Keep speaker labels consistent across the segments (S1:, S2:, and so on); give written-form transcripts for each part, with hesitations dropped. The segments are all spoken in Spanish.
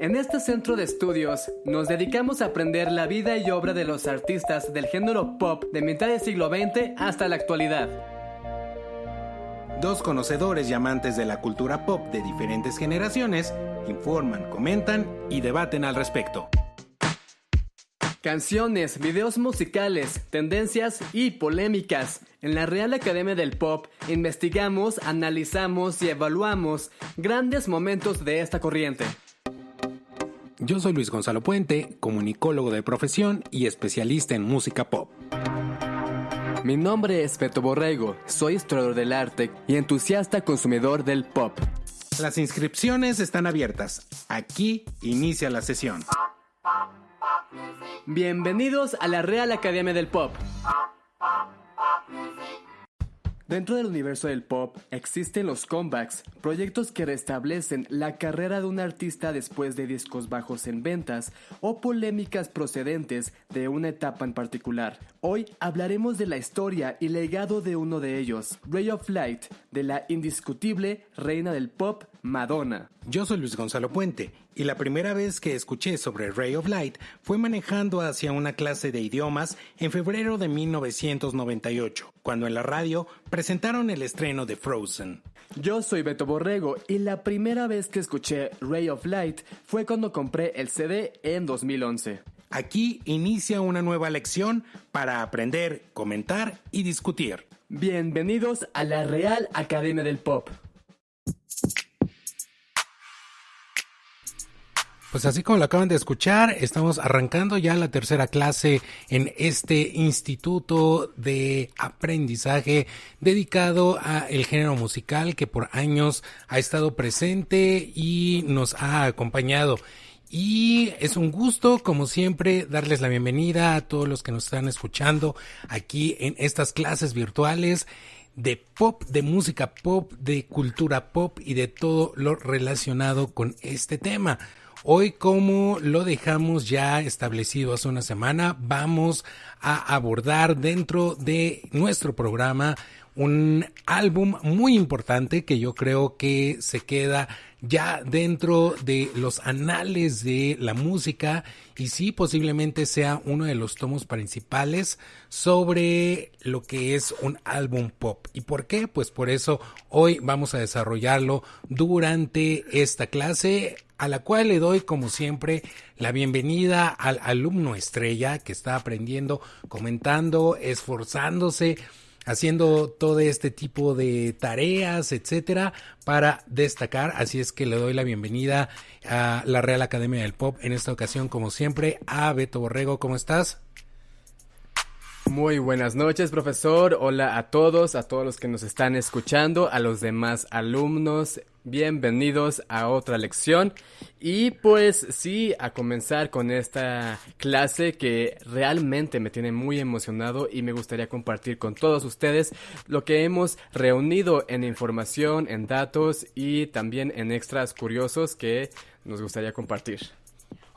S1: En este centro de estudios nos dedicamos a aprender la vida y obra de los artistas del género pop de mitad del siglo XX hasta la actualidad.
S2: Dos conocedores y amantes de la cultura pop de diferentes generaciones informan, comentan y debaten al respecto.
S1: Canciones, videos musicales, tendencias y polémicas. En la Real Academia del Pop investigamos, analizamos y evaluamos grandes momentos de esta corriente.
S2: Yo soy Luis Gonzalo Puente, comunicólogo de profesión y especialista en música pop.
S1: Mi nombre es Beto Borrego, soy historiador del arte y entusiasta consumidor del pop.
S2: Las inscripciones están abiertas. Aquí inicia la sesión.
S1: Bienvenidos a la Real Academia del Pop. Dentro del universo del pop existen los comebacks, proyectos que restablecen la carrera de un artista después de discos bajos en ventas o polémicas procedentes de una etapa en particular. Hoy hablaremos de la historia y legado de uno de ellos, Ray of Light, de la indiscutible reina del pop, Madonna.
S2: Yo soy Luis Gonzalo Puente y la primera vez que escuché sobre Ray of Light fue manejando hacia una clase de idiomas en febrero de 1998, cuando en la radio presentaron el estreno de Frozen.
S1: Yo soy Beto Borrego y la primera vez que escuché Ray of Light fue cuando compré el CD en 2011.
S2: Aquí inicia una nueva lección para aprender, comentar y discutir.
S1: Bienvenidos a la Real Academia del Pop.
S2: Pues así como lo acaban de escuchar, estamos arrancando ya la tercera clase en este instituto de aprendizaje dedicado al género musical que por años ha estado presente y nos ha acompañado. Y es un gusto, como siempre, darles la bienvenida a todos los que nos están escuchando aquí en estas clases virtuales de pop, de música pop, de cultura pop y de todo lo relacionado con este tema. Hoy, como lo dejamos ya establecido hace una semana, vamos a abordar dentro de nuestro programa un álbum muy importante que yo creo que se queda ya dentro de los anales de la música y sí posiblemente sea uno de los tomos principales sobre lo que es un álbum pop. ¿Y por qué? Pues por eso hoy vamos a desarrollarlo durante esta clase, a la cual le doy como siempre la bienvenida al alumno estrella que está aprendiendo, comentando, esforzándose, haciendo todo este tipo de tareas, etcétera, para destacar. Así es que le doy la bienvenida a la Real Academia del Pop, en esta ocasión, como siempre, a Beto Borrego. ¿Cómo estás?
S1: Muy buenas noches, profesor. Hola a todos los que nos están escuchando, a los demás alumnos. Bienvenidos a otra lección. Y pues sí, a comenzar con esta clase que realmente me tiene muy emocionado y me gustaría compartir con todos ustedes lo que hemos reunido en información, en datos y también en extras curiosos que nos gustaría compartir.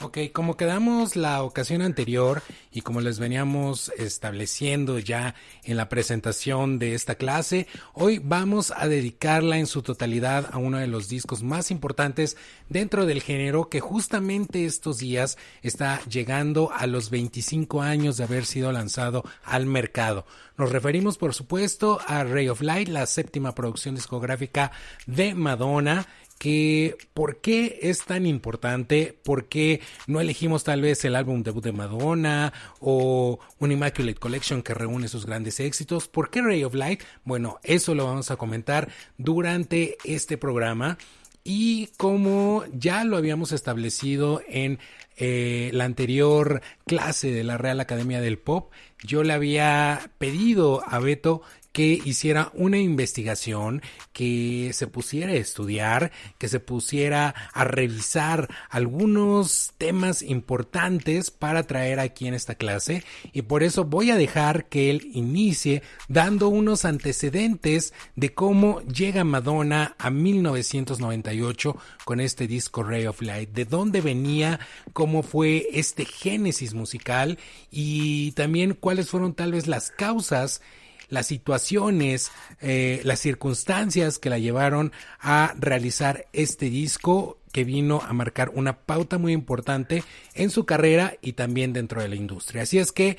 S2: Ok, como quedamos la ocasión anterior y como les veníamos estableciendo ya en la presentación de esta clase, hoy vamos a dedicarla en su totalidad a uno de los discos más importantes dentro del género que justamente estos días está llegando a los 25 años de haber sido lanzado al mercado. Nos referimos, por supuesto, a Ray of Light, la séptima producción discográfica de Madonna. Que ¿por qué es tan importante? ¿Por qué no elegimos tal vez el álbum debut de Madonna o un Immaculate Collection que reúne sus grandes éxitos? ¿Por qué Ray of Light? Bueno, eso lo vamos a comentar durante este programa. Y como ya lo habíamos establecido en la anterior clase de la Real Academia del Pop, yo le había pedido a Beto que hiciera una investigación, que se pusiera a estudiar, que se pusiera a revisar algunos temas importantes para traer aquí en esta clase, y por eso voy a dejar que él inicie dando unos antecedentes de cómo llega Madonna a 1998 con este disco Ray of Light, de dónde venía, cómo fue este génesis musical y también cuáles fueron tal vez las causas las situaciones, las circunstancias que la llevaron a realizar este disco que vino a marcar una pauta muy importante en su carrera y también dentro de la industria. Así es que,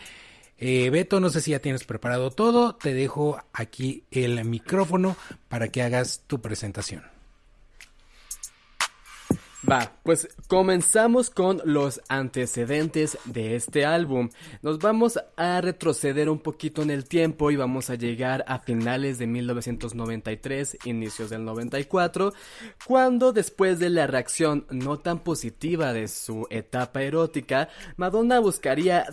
S2: Beto, no sé si ya tienes preparado todo, te dejo aquí el micrófono para que hagas tu presentación.
S1: Va, pues comenzamos con los antecedentes de este álbum. Nos vamos a retroceder un poquito en el tiempo y vamos a llegar a finales de 1993, inicios del 94, cuando después de la reacción no tan positiva de su etapa erótica, Madonna buscaría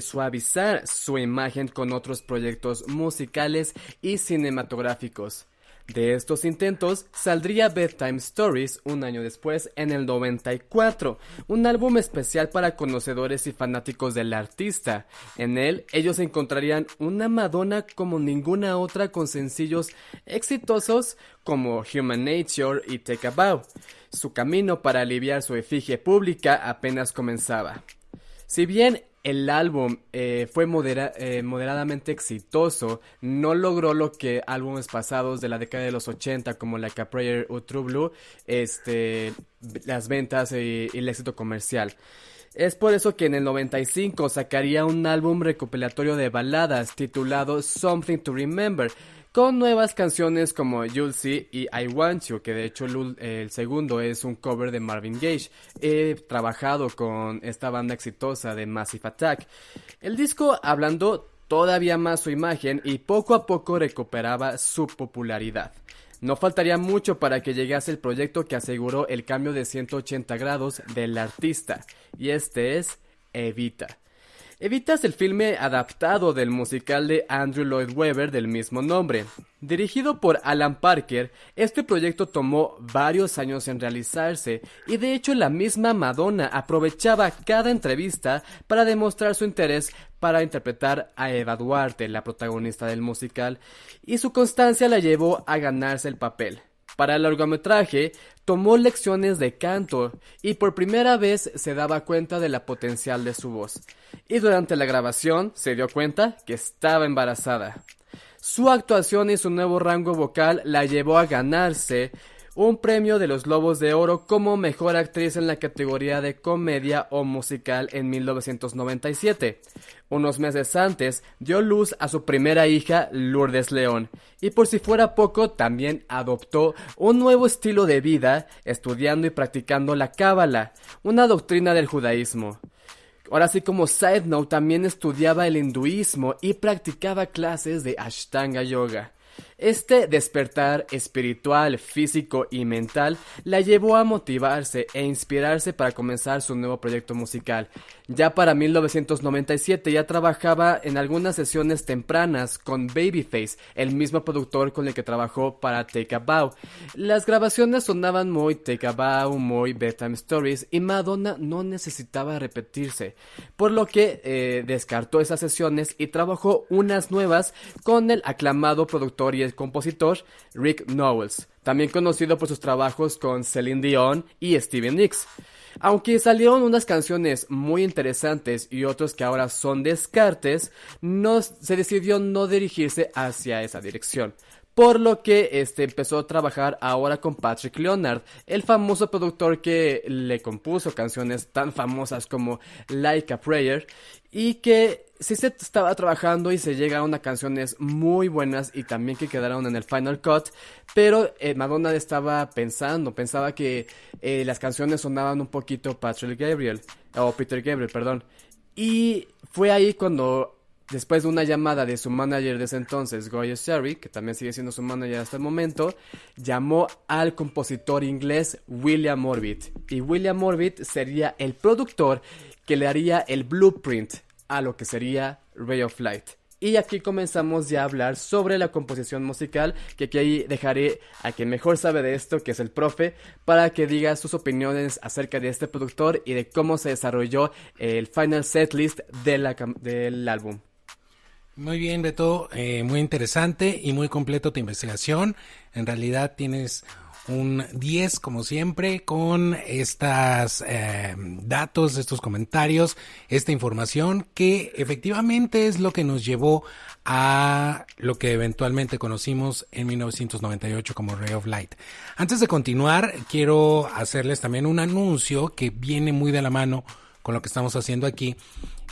S1: suavizar su imagen con otros proyectos musicales y cinematográficos. De estos intentos saldría Bedtime Stories un año después, en el 94, un álbum especial para conocedores y fanáticos del artista. En él, ellos encontrarían una Madonna como ninguna otra, con sencillos exitosos como Human Nature y Take a Bow. Su camino para aliviar su efigie pública apenas comenzaba. Si bien el álbum fue moderadamente exitoso, no logró lo que álbumes pasados de la década de los 80 como Like a Prayer o True Blue, las ventas y el éxito comercial. Es por eso que en el 95 sacaría un álbum recopilatorio de baladas titulado Something to Remember, con nuevas canciones como You'll See y I Want You, que de hecho el segundo es un cover de Marvin Gaye. He trabajado con esta banda exitosa de Massive Attack. El disco ablandó todavía más su imagen y poco a poco recuperaba su popularidad. No faltaría mucho para que llegase el proyecto que aseguró el cambio de 180 grados del artista, y este es Evita. Evita es el filme adaptado del musical de Andrew Lloyd Webber del mismo nombre. Dirigido por Alan Parker, este proyecto tomó varios años en realizarse, y de hecho la misma Madonna aprovechaba cada entrevista para demostrar su interés para interpretar a Eva Duarte, la protagonista del musical, y su constancia la llevó a ganarse el papel. Para el largometraje, tomó lecciones de canto y por primera vez se daba cuenta de la potencial de su voz. Y durante la grabación se dio cuenta que estaba embarazada. Su actuación y su nuevo rango vocal la llevó a ganarse un premio de los Globos de Oro como mejor actriz en la categoría de comedia o musical en 1997. Unos meses antes dio luz a su primera hija, Lourdes León, y por si fuera poco también adoptó un nuevo estilo de vida estudiando y practicando la cábala, una doctrina del judaísmo. Ahora sí, como side note, también estudiaba el hinduismo y practicaba clases de Ashtanga Yoga. Este despertar espiritual, físico y mental la llevó a motivarse e inspirarse para comenzar su nuevo proyecto musical. Ya para 1997 ya trabajaba en algunas sesiones tempranas con Babyface, el mismo productor con el que trabajó para Take a Bow. Las grabaciones sonaban muy Take a Bow, muy Bedtime Stories, y Madonna no necesitaba repetirse, por lo que descartó esas sesiones y trabajó unas nuevas con el aclamado productor y el compositor Rick Nowels, también conocido por sus trabajos con Celine Dion y Stevie Nicks. Aunque salieron unas canciones muy interesantes y otros que ahora son descartes, se decidió no dirigirse hacia esa dirección. Por lo que empezó a trabajar ahora con Patrick Leonard, el famoso productor que le compuso canciones tan famosas como Like a Prayer, y que sí se estaba trabajando y se llegaron a canciones muy buenas y también que quedaron en el Final Cut, pero Madonna pensaba que las canciones sonaban un poquito Peter Gabriel, perdón, y fue ahí cuando, después de una llamada de su manager de ese entonces, Goya Sherry, que también sigue siendo su manager hasta el momento, llamó al compositor inglés William Orbit. Y William Orbit sería el productor que le haría el blueprint a lo que sería Ray of Light. Y aquí comenzamos ya a hablar sobre la composición musical, que aquí dejaré a quien mejor sabe de esto, que es el profe, para que diga sus opiniones acerca de este productor y de cómo se desarrolló el final setlist del álbum.
S2: Muy bien, Beto, muy interesante y muy completo tu investigación. En realidad tienes un 10 como siempre con estas datos, estos comentarios, esta información que efectivamente es lo que nos llevó a lo que eventualmente conocimos en 1998 como Ray of Light. Antes de continuar, quiero hacerles también un anuncio que viene muy de la mano con lo que estamos haciendo aquí.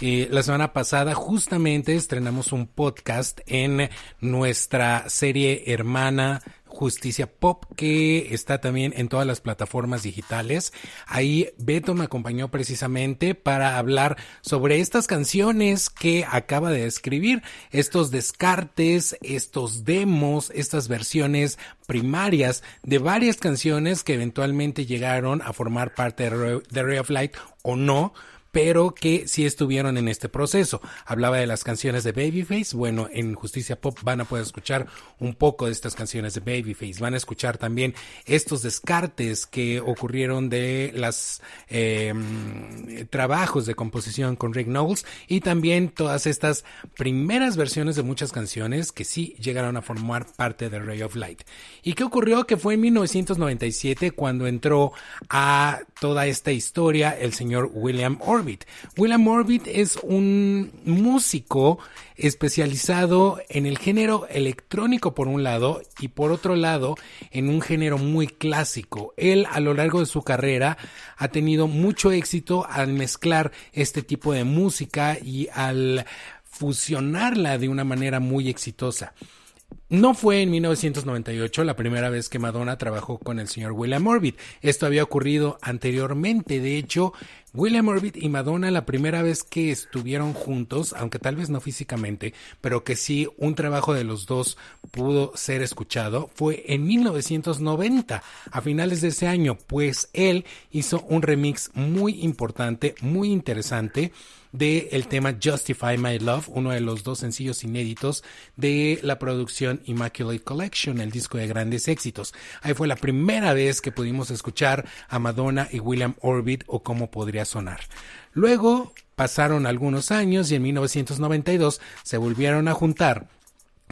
S2: La semana pasada justamente estrenamos un podcast en nuestra serie hermana Justicia Pop, que está también en todas las plataformas digitales. Ahí Beto me acompañó precisamente para hablar sobre estas canciones que acaba de escribir, estos descartes, estos demos, estas versiones primarias de varias canciones que eventualmente llegaron a formar parte de Ray of Light o no, pero que sí estuvieron en este proceso. Hablaba de las canciones de Babyface. Bueno, en Justicia Pop van a poder escuchar un poco de estas canciones de Babyface. Van a escuchar también estos descartes que ocurrieron de los trabajos de composición con Rick Knowles y también todas estas primeras versiones de muchas canciones que sí llegaron a formar parte de Ray of Light. ¿Y qué ocurrió? Que fue en 1997 cuando entró a toda esta historia el señor William Orbit. William Orbit es un músico especializado en el género electrónico por un lado y por otro lado en un género muy clásico. Él a lo largo de su carrera ha tenido mucho éxito al mezclar este tipo de música y al fusionarla de una manera muy exitosa. No fue en 1998 la primera vez que Madonna trabajó con el señor William Orbit. Esto había ocurrido anteriormente. De hecho, William Orbit y Madonna la primera vez que estuvieron juntos, aunque tal vez no físicamente, pero que sí un trabajo de los dos pudo ser escuchado, fue en 1990, a finales de ese año, pues él hizo un remix muy importante, muy interesante, del tema Justify My Love, uno de los dos sencillos inéditos de la producción Immaculate Collection, el disco de grandes éxitos. Ahí fue la primera vez que pudimos escuchar a Madonna y William Orbit o cómo podría sonar. Luego pasaron algunos años y en 1992 se volvieron a juntar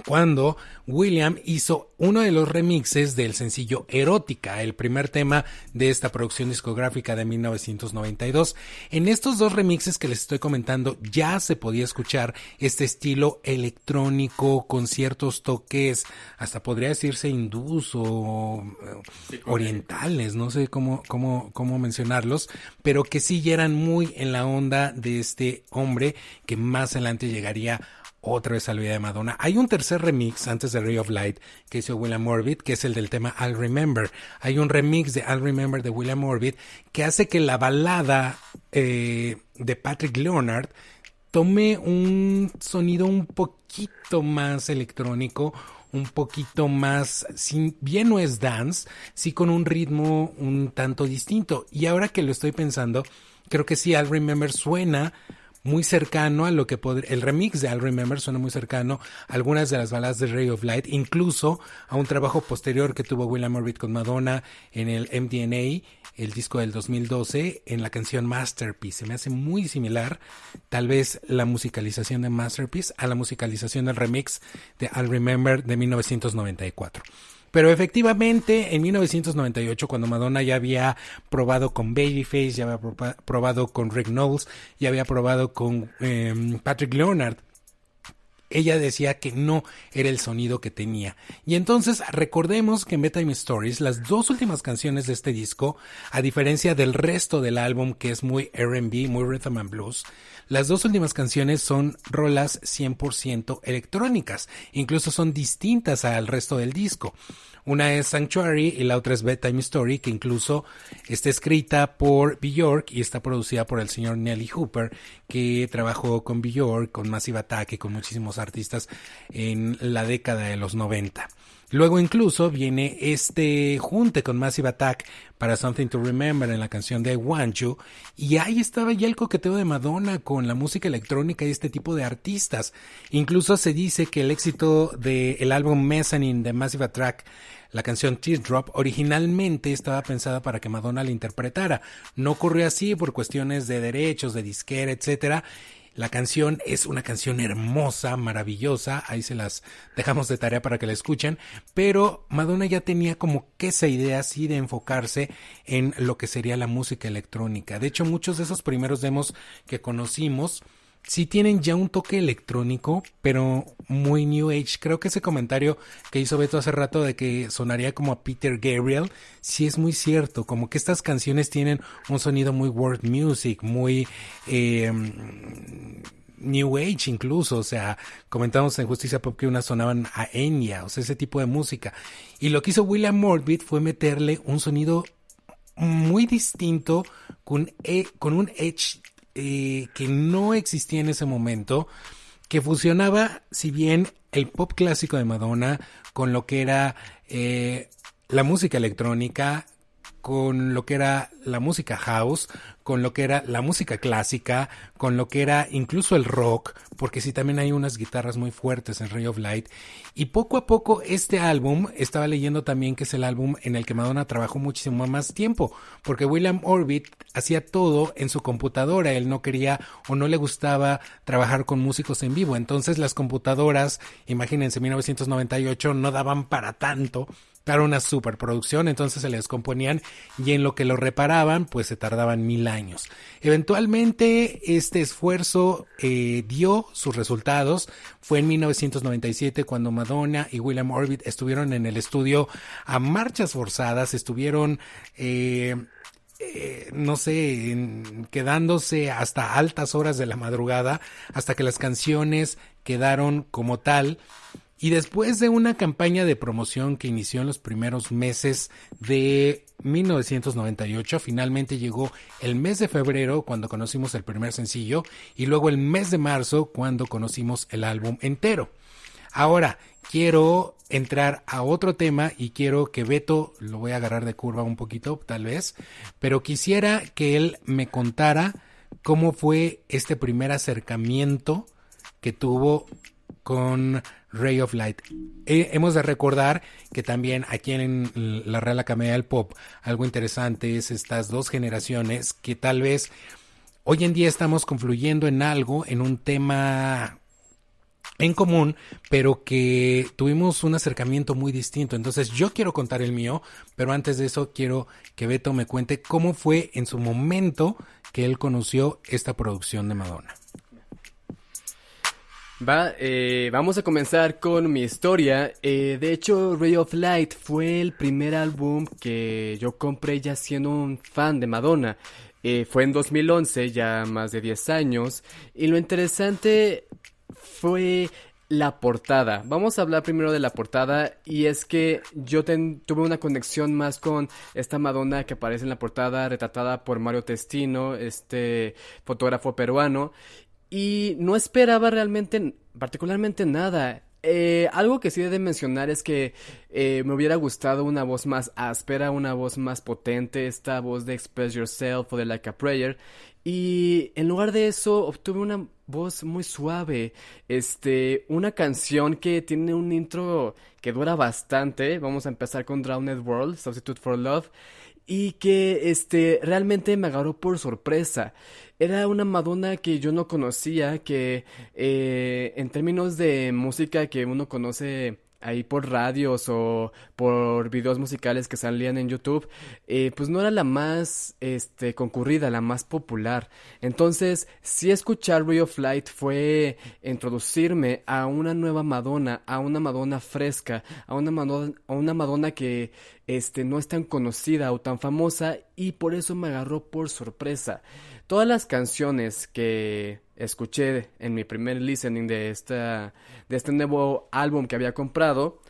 S2: cuando William hizo uno de los remixes del sencillo Erótica, el primer tema de esta producción discográfica de 1992. En estos dos remixes que les estoy comentando ya se podía escuchar este estilo electrónico con ciertos toques, hasta podría decirse hindús o orientales, no sé cómo mencionarlos, pero que sí ya eran muy en la onda de este hombre que más adelante llegaría otra vez a la vida de Madonna. Hay un tercer remix antes de Ray of Light que hizo William Orbit, que es el del tema I'll Remember. Hay un remix de I'll Remember de William Orbit que hace que la balada de Patrick Leonard tome un sonido un poquito más electrónico, un poquito más, si bien no es dance, sí con un ritmo un tanto distinto. Y ahora que lo estoy pensando, creo que sí, I'll Remember suena muy cercano a lo que el remix de I'll Remember suena muy cercano a algunas de las baladas de Ray of Light, incluso a un trabajo posterior que tuvo William Orbit con Madonna en el MDNA, el disco del 2012, en la canción Masterpiece. Se me hace muy similar, tal vez la musicalización de Masterpiece a la musicalización del remix de I'll Remember de 1994. Pero efectivamente, en 1998, cuando Madonna ya había probado con Babyface, ya había probado con Rick Knowles, ya había probado con Patrick Leonard, ella decía que no era el sonido que tenía. Y entonces recordemos que en Bedtime Stories, las dos últimas canciones de este disco, a diferencia del resto del álbum que es muy R&B, muy Rhythm and Blues, las dos últimas canciones son rolas 100% electrónicas, incluso son distintas al resto del disco. Una es Sanctuary y la otra es Bedtime Story, que incluso está escrita por Björk y está producida por el señor Nelly Hooper, que trabajó con Björk, con Massive Attack y con muchísimos artistas en la década de los 90. Luego incluso viene este junte con Massive Attack para Something to Remember en la canción de I Want You, y ahí estaba ya el coqueteo de Madonna con la música electrónica y este tipo de artistas. Incluso se dice que el éxito del álbum Mezzanine de Massive Attack, la canción Teardrop, originalmente estaba pensada para que Madonna la interpretara. No ocurrió así por cuestiones de derechos, de disquera, etcétera. La canción es una canción hermosa, maravillosa, ahí se las dejamos de tarea para que la escuchen, pero Madonna ya tenía como que esa idea así de enfocarse en lo que sería la música electrónica. De hecho, muchos de esos primeros demos que conocimos sí tienen ya un toque electrónico, pero muy New Age. Creo que ese comentario que hizo Beto hace rato de que sonaría como a Peter Gabriel, sí es muy cierto, como que estas canciones tienen un sonido muy world music, muy New Age incluso, o sea, comentamos en Justicia Pop que unas sonaban a Enya, o sea, ese tipo de música. Y lo que hizo William Orbit fue meterle un sonido muy distinto con un edge que no existía en ese momento, que fusionaba, si bien el pop clásico de Madonna con lo que era la música electrónica, con lo que era la música house, con lo que era la música clásica, con lo que era incluso el rock, porque sí también hay unas guitarras muy fuertes en Ray of Light. Y poco a poco este álbum, estaba leyendo también que es el álbum en el que Madonna trabajó muchísimo más tiempo, porque William Orbit hacía todo en su computadora, él no quería o no le gustaba trabajar con músicos en vivo, entonces las computadoras, imagínense, 1998 no daban para tanto, para una superproducción, entonces se les descomponían y en lo que lo reparaban pues se tardaban 1000 años. Eventualmente este esfuerzo dio sus resultados. Fue en 1997 cuando Madonna y William Orbit estuvieron en el estudio a marchas forzadas, estuvieron no sé, quedándose hasta altas horas de la madrugada hasta que las canciones quedaron como tal. Y después de una campaña de promoción que inició en los primeros meses de 1998, finalmente llegó el mes de febrero cuando conocimos el primer sencillo y luego el mes de marzo cuando conocimos el álbum entero. Ahora, quiero entrar a otro tema y quiero que Beto, lo voy a agarrar de curva un poquito tal vez, pero quisiera que él me contara cómo fue este primer acercamiento que tuvo con Ray of Light. Hemos de recordar que también aquí en la Real Academia del Pop algo interesante es estas dos generaciones que tal vez hoy en día estamos confluyendo en algo, en un tema en común, pero que tuvimos un acercamiento muy distinto. Entonces yo quiero contar el mío, pero antes de eso quiero que Beto me cuente cómo fue en su momento que él conoció esta producción de Madonna.
S1: Vamos a comenzar con mi historia. De hecho, Ray of Light fue el primer álbum que yo compré ya siendo un fan de Madonna. Fue en 2011, ya más de 10 años. Y lo interesante fue la portada. Vamos a hablar primero de la portada. Y es que yo tuve una conexión más con esta Madonna que aparece en la portada, retratada por Mario Testino, este fotógrafo peruano. Y no esperaba realmente, particularmente nada. Algo que sí he de mencionar es que me hubiera gustado una voz más áspera, una voz más potente, esta voz de Express Yourself o de Like a Prayer. Y en lugar de eso obtuve una voz muy suave, una canción que tiene un intro que dura bastante. Vamos a empezar con Drowned World, Substitute for Love. Y que realmente me agarró por sorpresa. Era una Madonna que yo no conocía, que en términos de música que uno conoce ahí por radios o por videos musicales que salían en YouTube, pues no era la más concurrida, la más popular. Entonces, sí, escuchar Ray of Light fue introducirme a una nueva Madonna, a una Madonna fresca, a una Madonna que no es tan conocida o tan famosa, y por eso me agarró por sorpresa. Todas las canciones que escuché en mi primer listening de este nuevo álbum que había comprado,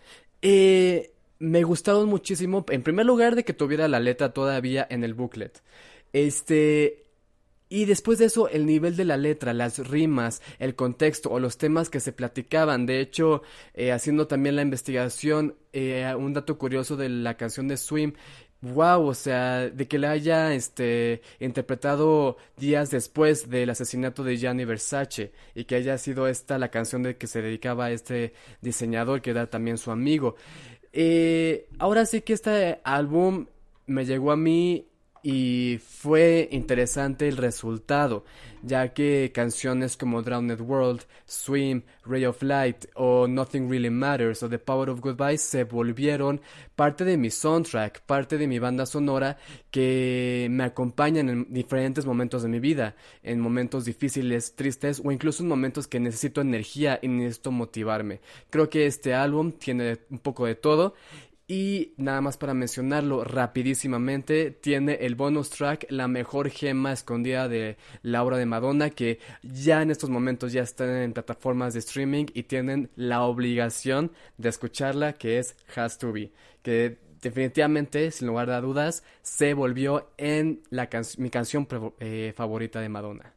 S1: me gustaron muchísimo. En primer lugar, de que tuviera la letra todavía en el booklet. Y después de eso, el nivel de la letra, las rimas, el contexto o los temas que se platicaban. De hecho, haciendo también la investigación, un dato curioso de la canción de Swim. Wow, o sea, de que la haya interpretado días después del asesinato de Gianni Versace, y que haya sido esta la canción de que se dedicaba a este diseñador que era también su amigo. Ahora sí que este álbum me llegó a mí y fue interesante el resultado, ya que canciones como Drowned World, Swim, Ray of Light o Nothing Really Matters o The Power of Goodbye se volvieron parte de mi soundtrack, parte de mi banda sonora que me acompañan en diferentes momentos de mi vida, en momentos difíciles, tristes o incluso en momentos que necesito energía y necesito motivarme. Creo que este álbum tiene un poco de todo. Y nada más para mencionarlo rapidísimamente, tiene el bonus track, la mejor gema escondida de la obra de Madonna, que ya en estos momentos ya están en plataformas de streaming y tienen la obligación de escucharla, que es Has to Be, que definitivamente, sin lugar a dudas, se volvió en mi canción favorita de Madonna.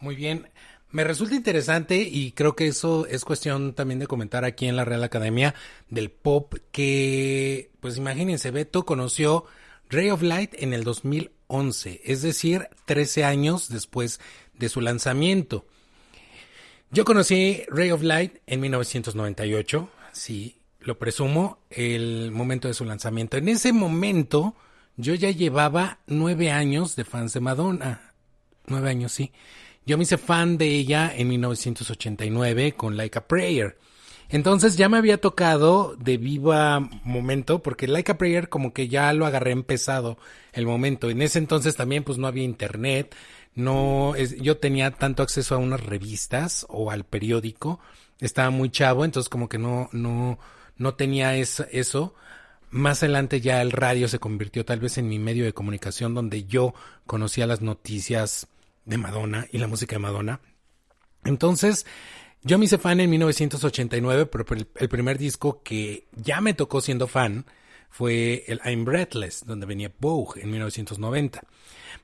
S2: Muy bien. Me resulta interesante y creo que eso es cuestión también de comentar aquí en la Real Academia del Pop que, pues imagínense, Beto conoció Ray of Light en el 2011, es decir, 13 años después de su lanzamiento. Yo conocí Ray of Light en 1998, sí, lo presumo, el momento de su lanzamiento. En ese momento yo ya llevaba 9 años de fans de Madonna, 9 años, sí. Yo me hice fan de ella en 1989 con Like a Prayer. Entonces ya me había tocado de viva momento, porque Like a Prayer como que ya lo agarré empezado el momento. En ese entonces también pues no había internet, yo tenía tanto acceso a unas revistas o al periódico, estaba muy chavo, entonces como que no tenía eso. Más adelante ya el radio se convirtió tal vez en mi medio de comunicación donde yo conocía las noticias de Madonna y la música de Madonna. Entonces, yo me hice fan en 1989, pero el primer disco que ya me tocó siendo fan fue el I'm Breathless, donde venía Vogue en 1990.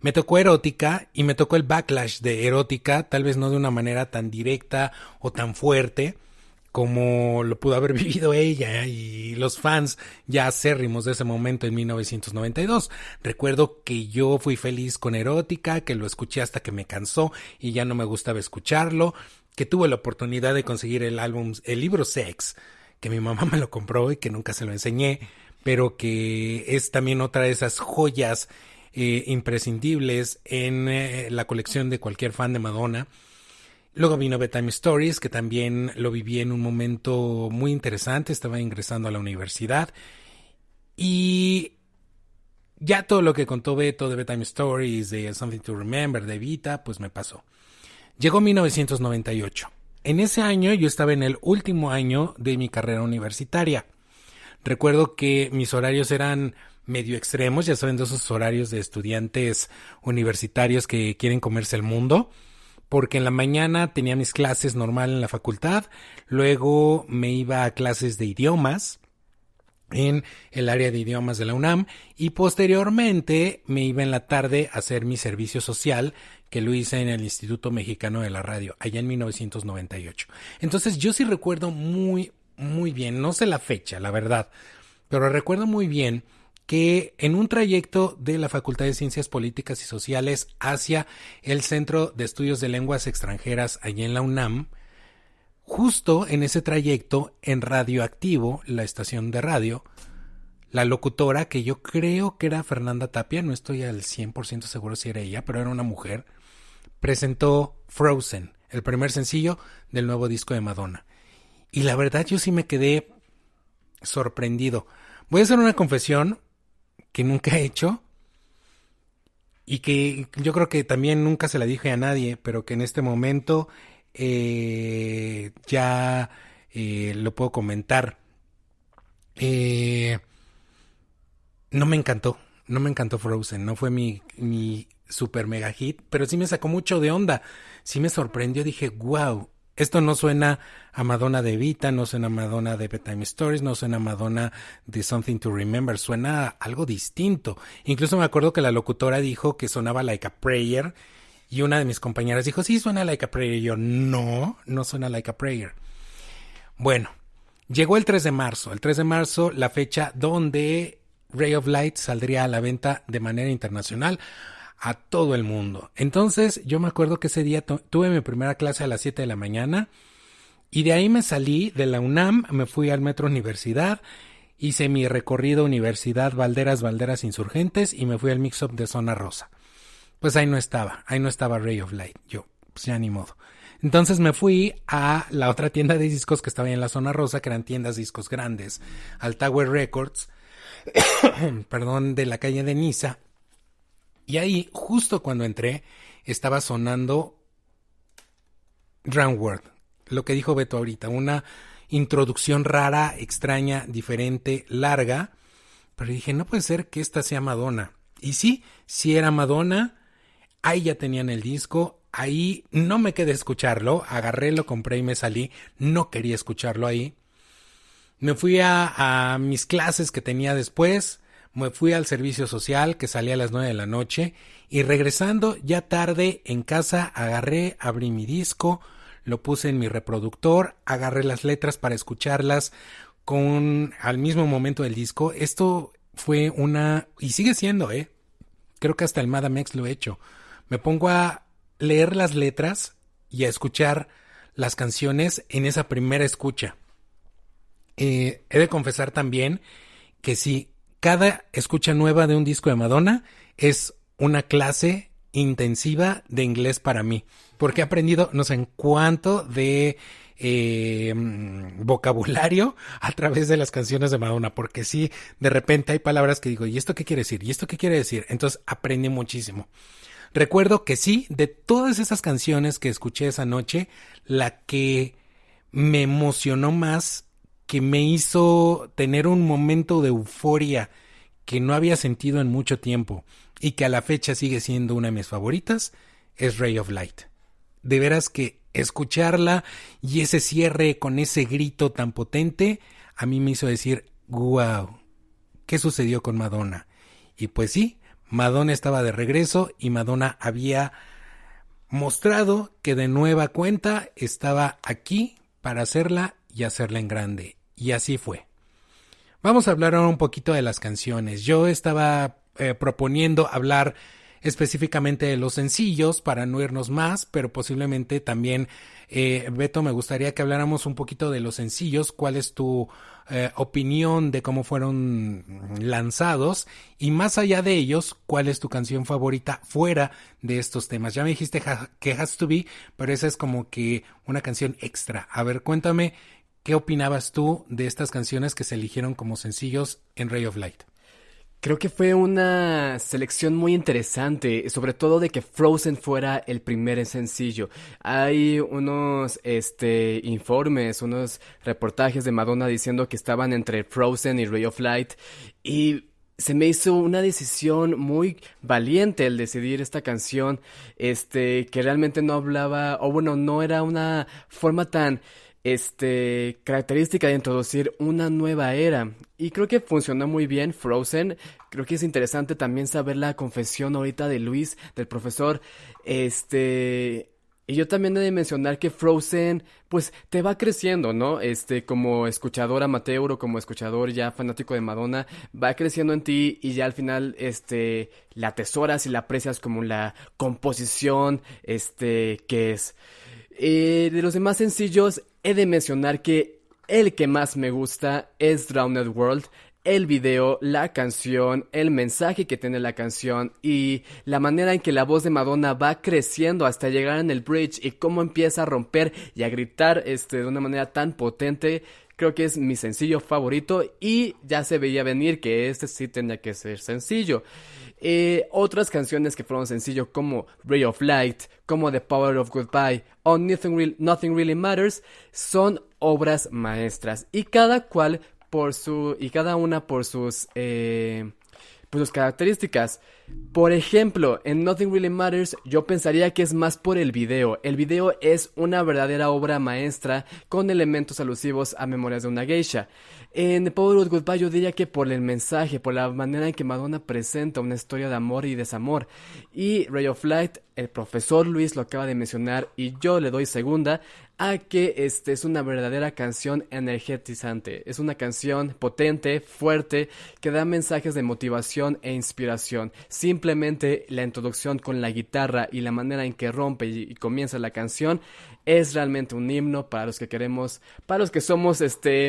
S2: Me tocó Erótica y me tocó el backlash de Erótica, tal vez no de una manera tan directa o tan fuerte como lo pudo haber vivido ella y los fans ya acérrimos de ese momento en 1992. Recuerdo que yo fui feliz con Erótica, que lo escuché hasta que me cansó y ya no me gustaba escucharlo, que tuve la oportunidad de conseguir el libro Sex, que mi mamá me lo compró y que nunca se lo enseñé, pero que es también otra de esas joyas imprescindibles en la colección de cualquier fan de Madonna. Luego vino Bedtime Stories, que también lo viví en un momento muy interesante, estaba ingresando a la universidad y ya todo lo que contó Beto de Bedtime Stories, de Something to Remember, de Evita, pues me pasó. Llegó 1998. En ese año yo estaba en el último año de mi carrera universitaria. Recuerdo que mis horarios eran medio extremos, ya saben, de esos horarios de estudiantes universitarios que quieren comerse el mundo. Porque en la mañana tenía mis clases normal en la facultad, luego me iba a clases de idiomas en el área de idiomas de la UNAM y posteriormente me iba en la tarde a hacer mi servicio social que lo hice en el Instituto Mexicano de la Radio, allá en 1998. Entonces yo sí recuerdo muy bien, no sé la fecha, la verdad, pero recuerdo muy bien que en un trayecto de la Facultad de Ciencias Políticas y Sociales hacia el Centro de Estudios de Lenguas Extranjeras allá en la UNAM, justo en ese trayecto en Radioactivo, la estación de radio, la locutora, que yo creo que era Fernanda Tapia, no estoy al 100% seguro si era ella, pero era una mujer, presentó Frozen, el primer sencillo del nuevo disco de Madonna. Y la verdad yo sí me quedé sorprendido. Voy a hacer una confesión que nunca he hecho y que yo creo que también nunca se la dije a nadie, pero que en este momento ya lo puedo comentar. No me encantó Frozen, no fue mi super mega hit, pero sí me sacó mucho de onda, sí me sorprendió, dije, wow, esto no suena a Madonna de Evita, no suena a Madonna de Bedtime Stories, no suena a Madonna de Something to Remember, suena a algo distinto. Incluso me acuerdo que la locutora dijo que sonaba Like a Prayer y una de mis compañeras dijo, sí, suena Like a Prayer. Y yo, no suena Like a Prayer. Bueno, llegó el 3 de marzo. El 3 de marzo, la fecha donde Ray of Light saldría a la venta de manera internacional a todo el mundo. Entonces yo me acuerdo que ese día tuve mi primera clase a las 7 de la mañana y de ahí me salí de la UNAM, me fui al Metro Universidad hice mi recorrido Universidad Valderas Insurgentes y me fui al mix-up de Zona Rosa. Pues ahí no estaba Ray of Light. Yo, pues ya ni modo. Entonces me fui a la otra tienda de discos que estaba en la Zona Rosa, que eran tiendas de discos grandes, al Tower Records, perdón, de la calle de Niza. Y ahí, justo cuando entré, estaba sonando Drowned World, lo que dijo Beto ahorita, una introducción rara, extraña, diferente, larga, pero dije, no puede ser que esta sea Madonna. Y sí era Madonna. Ahí ya tenían el disco, ahí no me quedé a escucharlo, agarré, lo compré y me salí, no quería escucharlo ahí. Me fui a mis clases que tenía después, me fui al servicio social que salía a las 9 de la noche y regresando ya tarde en casa agarré, abrí mi disco, lo puse en mi reproductor, agarré las letras para escucharlas al mismo momento del disco. Esto fue y sigue siendo, creo que hasta el Madamex lo he hecho. Me pongo a leer las letras y a escuchar las canciones en esa primera escucha. He de confesar también que sí, cada escucha nueva de un disco de Madonna es una clase intensiva de inglés para mí, porque he aprendido no sé en cuánto de vocabulario a través de las canciones de Madonna, porque sí, de repente hay palabras que digo, ¿y esto qué quiere decir? ¿Y esto qué quiere decir? Entonces aprendí muchísimo. Recuerdo que sí, de todas esas canciones que escuché esa noche, la que me emocionó más, que me hizo tener un momento de euforia que no había sentido en mucho tiempo y que a la fecha sigue siendo una de mis favoritas, es Ray of Light. De veras que escucharla y ese cierre con ese grito tan potente, a mí me hizo decir, wow, ¿qué sucedió con Madonna? Y pues sí, Madonna estaba de regreso y Madonna había mostrado que de nueva cuenta estaba aquí para hacerla y hacerla en grande. Y así fue. Vamos a hablar ahora un poquito de las canciones. Yo estaba proponiendo hablar específicamente de los sencillos para no irnos más, pero posiblemente también, Beto, me gustaría que habláramos un poquito de los sencillos. ¿Cuál es tu opinión de cómo fueron lanzados? Y más allá de ellos, ¿cuál es tu canción favorita fuera de estos temas? Ya me dijiste que Has to Be, pero esa es como que una canción extra. A ver, cuéntame, ¿qué opinabas tú de estas canciones que se eligieron como sencillos en Ray of Light?
S1: Creo que fue una selección muy interesante, sobre todo de que Frozen fuera el primer sencillo. Hay unos informes, unos reportajes de Madonna diciendo que estaban entre Frozen y Ray of Light y se me hizo una decisión muy valiente el decidir esta canción, que realmente no hablaba, o bueno, no era una forma tan característica de introducir una nueva era. Y creo que funcionó muy bien Frozen. Creo que es interesante también saber la confesión ahorita de Luis, del profesor. Y yo también he de mencionar que Frozen, pues, te va creciendo, ¿no? Como escuchador amateur o como escuchador ya fanático de Madonna, va creciendo en ti y ya al final, la atesoras y la aprecias como la composición, que es. De los demás sencillos, he de mencionar que el que más me gusta es Drowned World. El video, la canción, el mensaje que tiene la canción y la manera en que la voz de Madonna va creciendo hasta llegar en el bridge y cómo empieza a romper y a gritar de una manera tan potente. Creo que es mi sencillo favorito y ya se veía venir que sí tenía que ser sencillo. Otras canciones que fueron sencillo como Ray of Light, como The Power of Goodbye o Nothing Really Matters son obras maestras y cada una por sus características. Por ejemplo, en Nothing Really Matters yo pensaría que es más por el video. El video es una verdadera obra maestra con elementos alusivos a Memorias de una Geisha. En The Power of Goodbye yo diría que por el mensaje, por la manera en que Madonna presenta una historia de amor y desamor. Y Ray of Light, el profesor Luis lo acaba de mencionar y yo le doy segunda a que es una verdadera canción energetizante. Es una canción potente, fuerte, que da mensajes de motivación e inspiración. simplemente la introducción con la guitarra y la manera en que rompe y comienza la canción es realmente un himno para los que queremos, para los que somos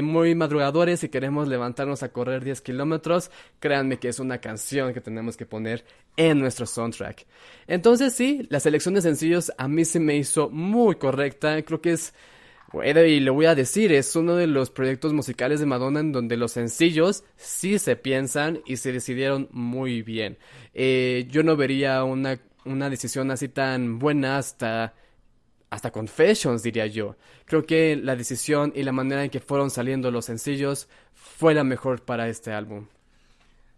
S1: muy madrugadores y queremos levantarnos a correr 10 kilómetros. Créanme que es una canción que tenemos que poner en nuestro soundtrack. Entonces sí, la selección de sencillos a mí se me hizo muy correcta. Creo que y lo voy a decir, es uno de los proyectos musicales de Madonna en donde los sencillos sí se piensan y se decidieron muy bien. Yo no vería una decisión así tan buena hasta Confessions, diría yo. Creo que la decisión y la manera en que fueron saliendo los sencillos fue la mejor para este álbum.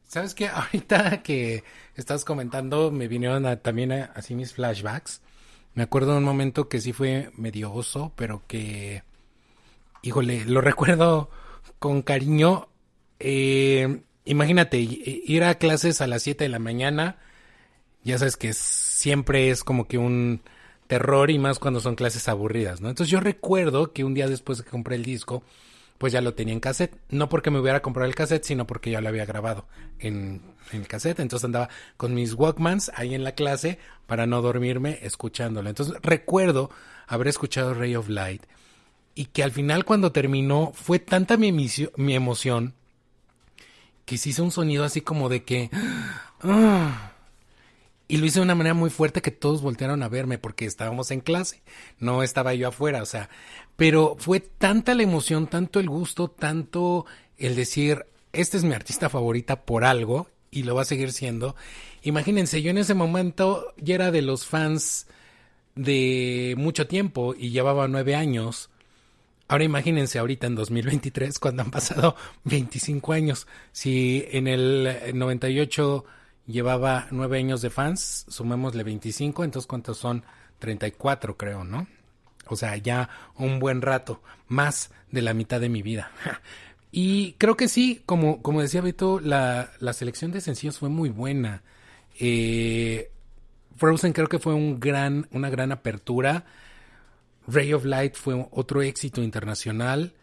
S2: ¿Sabes qué? Ahorita que estás comentando, me vinieron también así mis flashbacks. Me acuerdo de un momento que sí fue medio oso, pero que, híjole, lo recuerdo con cariño. Imagínate, ir a clases a las 7 de la mañana, ya sabes que siempre es como que un terror y más cuando son clases aburridas, ¿no? Entonces yo recuerdo que un día después de que compré el disco, pues ya lo tenía en cassette. No porque me hubiera comprado el cassette, sino porque ya lo había grabado en el cassette. Entonces andaba con mis Walkmans ahí en la clase para no dormirme escuchándolo. Entonces recuerdo haber escuchado Ray of Light y que al final cuando terminó fue tanta mi emoción que se hizo un sonido así como de que... Y lo hice de una manera muy fuerte que todos voltearon a verme porque estábamos en clase, no estaba yo afuera, o sea, pero fue tanta la emoción, tanto el gusto, tanto el decir, este es mi artista favorita por algo y lo va a seguir siendo. Imagínense, yo en ese momento ya era de los fans de mucho tiempo y llevaba 9 años. Ahora imagínense ahorita en 2023 cuando han pasado 25 años. Si en el 98 llevaba 9 años de fans, sumémosle 25, entonces ¿cuántos son? 34 creo, ¿no? O sea, ya un buen rato, más de la mitad de mi vida. Y creo que sí, como decía Beto, la selección de sencillos fue muy buena. Frozen creo que fue una gran apertura. Ray of Light fue otro éxito internacional.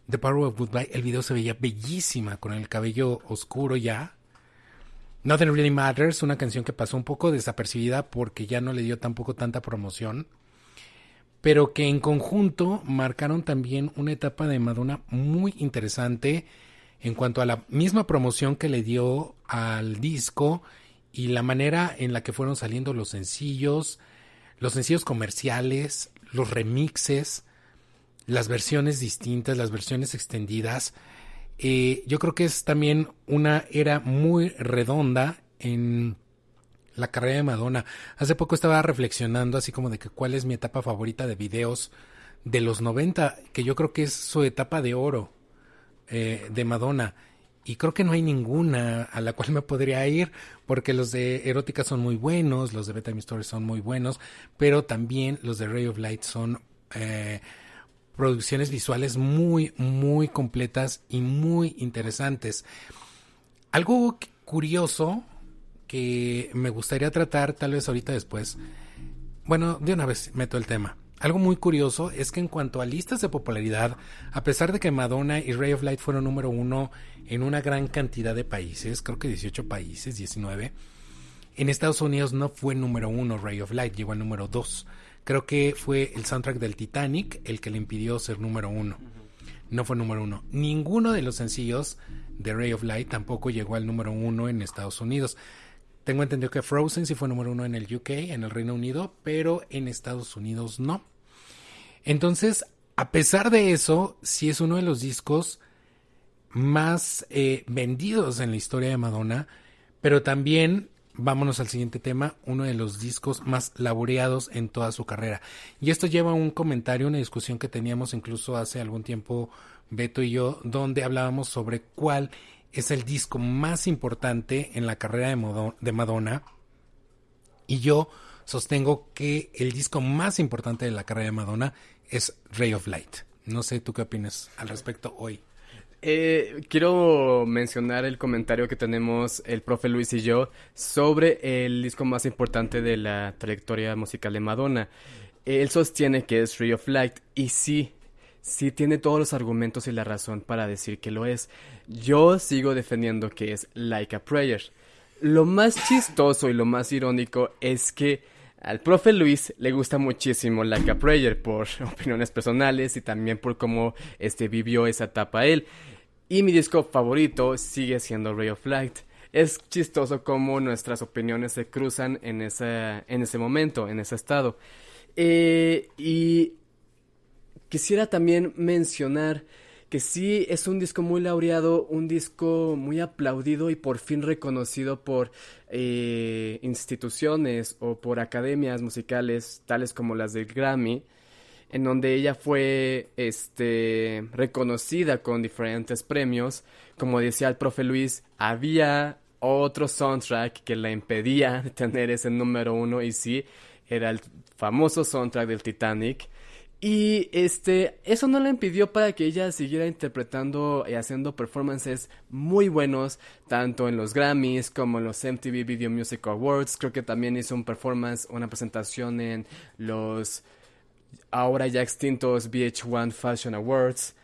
S2: The Power of Goodbye, el video se veía bellísima con el cabello oscuro ya. Nothing Really Matters, una canción que pasó un poco desapercibida porque ya no le dio tampoco tanta promoción, pero que en conjunto marcaron también una etapa de Madonna muy interesante en cuanto a la misma promoción que le dio al disco y la manera en la que fueron saliendo los sencillos comerciales, los remixes, las versiones distintas, las versiones extendidas. Yo creo que es también una era muy redonda en la carrera de Madonna. Hace poco estaba reflexionando así como de que cuál es mi etapa favorita de videos de los 90, que yo creo que es su etapa de oro de Madonna. Y creo que no hay ninguna a la cual me podría ir, porque los de Erótica son muy buenos, los de Bedtime Stories son muy buenos, pero también los de Ray of Light son... producciones visuales muy, muy completas y muy interesantes. Algo curioso que me gustaría tratar tal vez ahorita después. Bueno, de una vez meto el tema. Algo muy curioso es que en cuanto a listas de popularidad, a pesar de que Madonna y Ray of Light fueron número 1 en una gran cantidad de países, creo que 18 países, 19, en Estados Unidos no fue número 1 Ray of Light, llegó al número 2. Creo que fue el soundtrack del Titanic el que le impidió ser número 1. No fue número 1. Ninguno de los sencillos de Ray of Light tampoco llegó al número 1 en Estados Unidos. Tengo entendido que Frozen sí fue número 1 en el UK, en el Reino Unido, pero en Estados Unidos no. Entonces, a pesar de eso, sí es uno de los discos más vendidos en la historia de Madonna, pero también... Vámonos al siguiente tema, uno de los discos más laureados en toda su carrera. Y esto lleva a un comentario, una discusión que teníamos incluso hace algún tiempo Beto y yo, donde hablábamos sobre cuál es el disco más importante en la carrera de Madonna. Y yo sostengo que el disco más importante de la carrera de Madonna es Ray of Light. No sé, ¿tú qué opinas al respecto hoy?
S1: Quiero mencionar el comentario que tenemos el profe Luis y yo sobre el disco más importante de la trayectoria musical de Madonna. Él sostiene que es Ray of Light y sí tiene todos los argumentos y la razón para decir que lo es. Yo sigo defendiendo que es Like a Prayer. Lo más chistoso y lo más irónico es que al profe Luis le gusta muchísimo Like a Prayer por opiniones personales y también por cómo vivió esa etapa él. Y mi disco favorito sigue siendo Ray of Light. Es chistoso cómo nuestras opiniones se cruzan en ese momento, en ese estado. Y quisiera también mencionar que sí es un disco muy laureado, un disco muy aplaudido y por fin reconocido por instituciones o por academias musicales tales como las del Grammy, en donde ella fue reconocida con diferentes premios. Como decía el profe Luis, había otro soundtrack que la impedía de tener ese número uno, y sí, era el famoso soundtrack del Titanic. Y eso no la impidió para que ella siguiera interpretando y haciendo performances muy buenos, tanto en los Grammys como en los MTV Video Music Awards. Creo que también hizo un performance, una presentación en los ahora ya extintos VH1 Fashion Awards.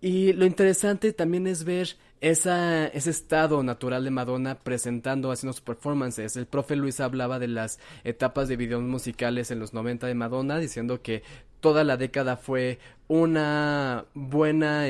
S1: Y lo interesante también es ver ese estado natural de Madonna presentando, haciendo sus performances. El profe Luis hablaba de las etapas de videos musicales en los 90 de Madonna, diciendo que toda la década fue una buena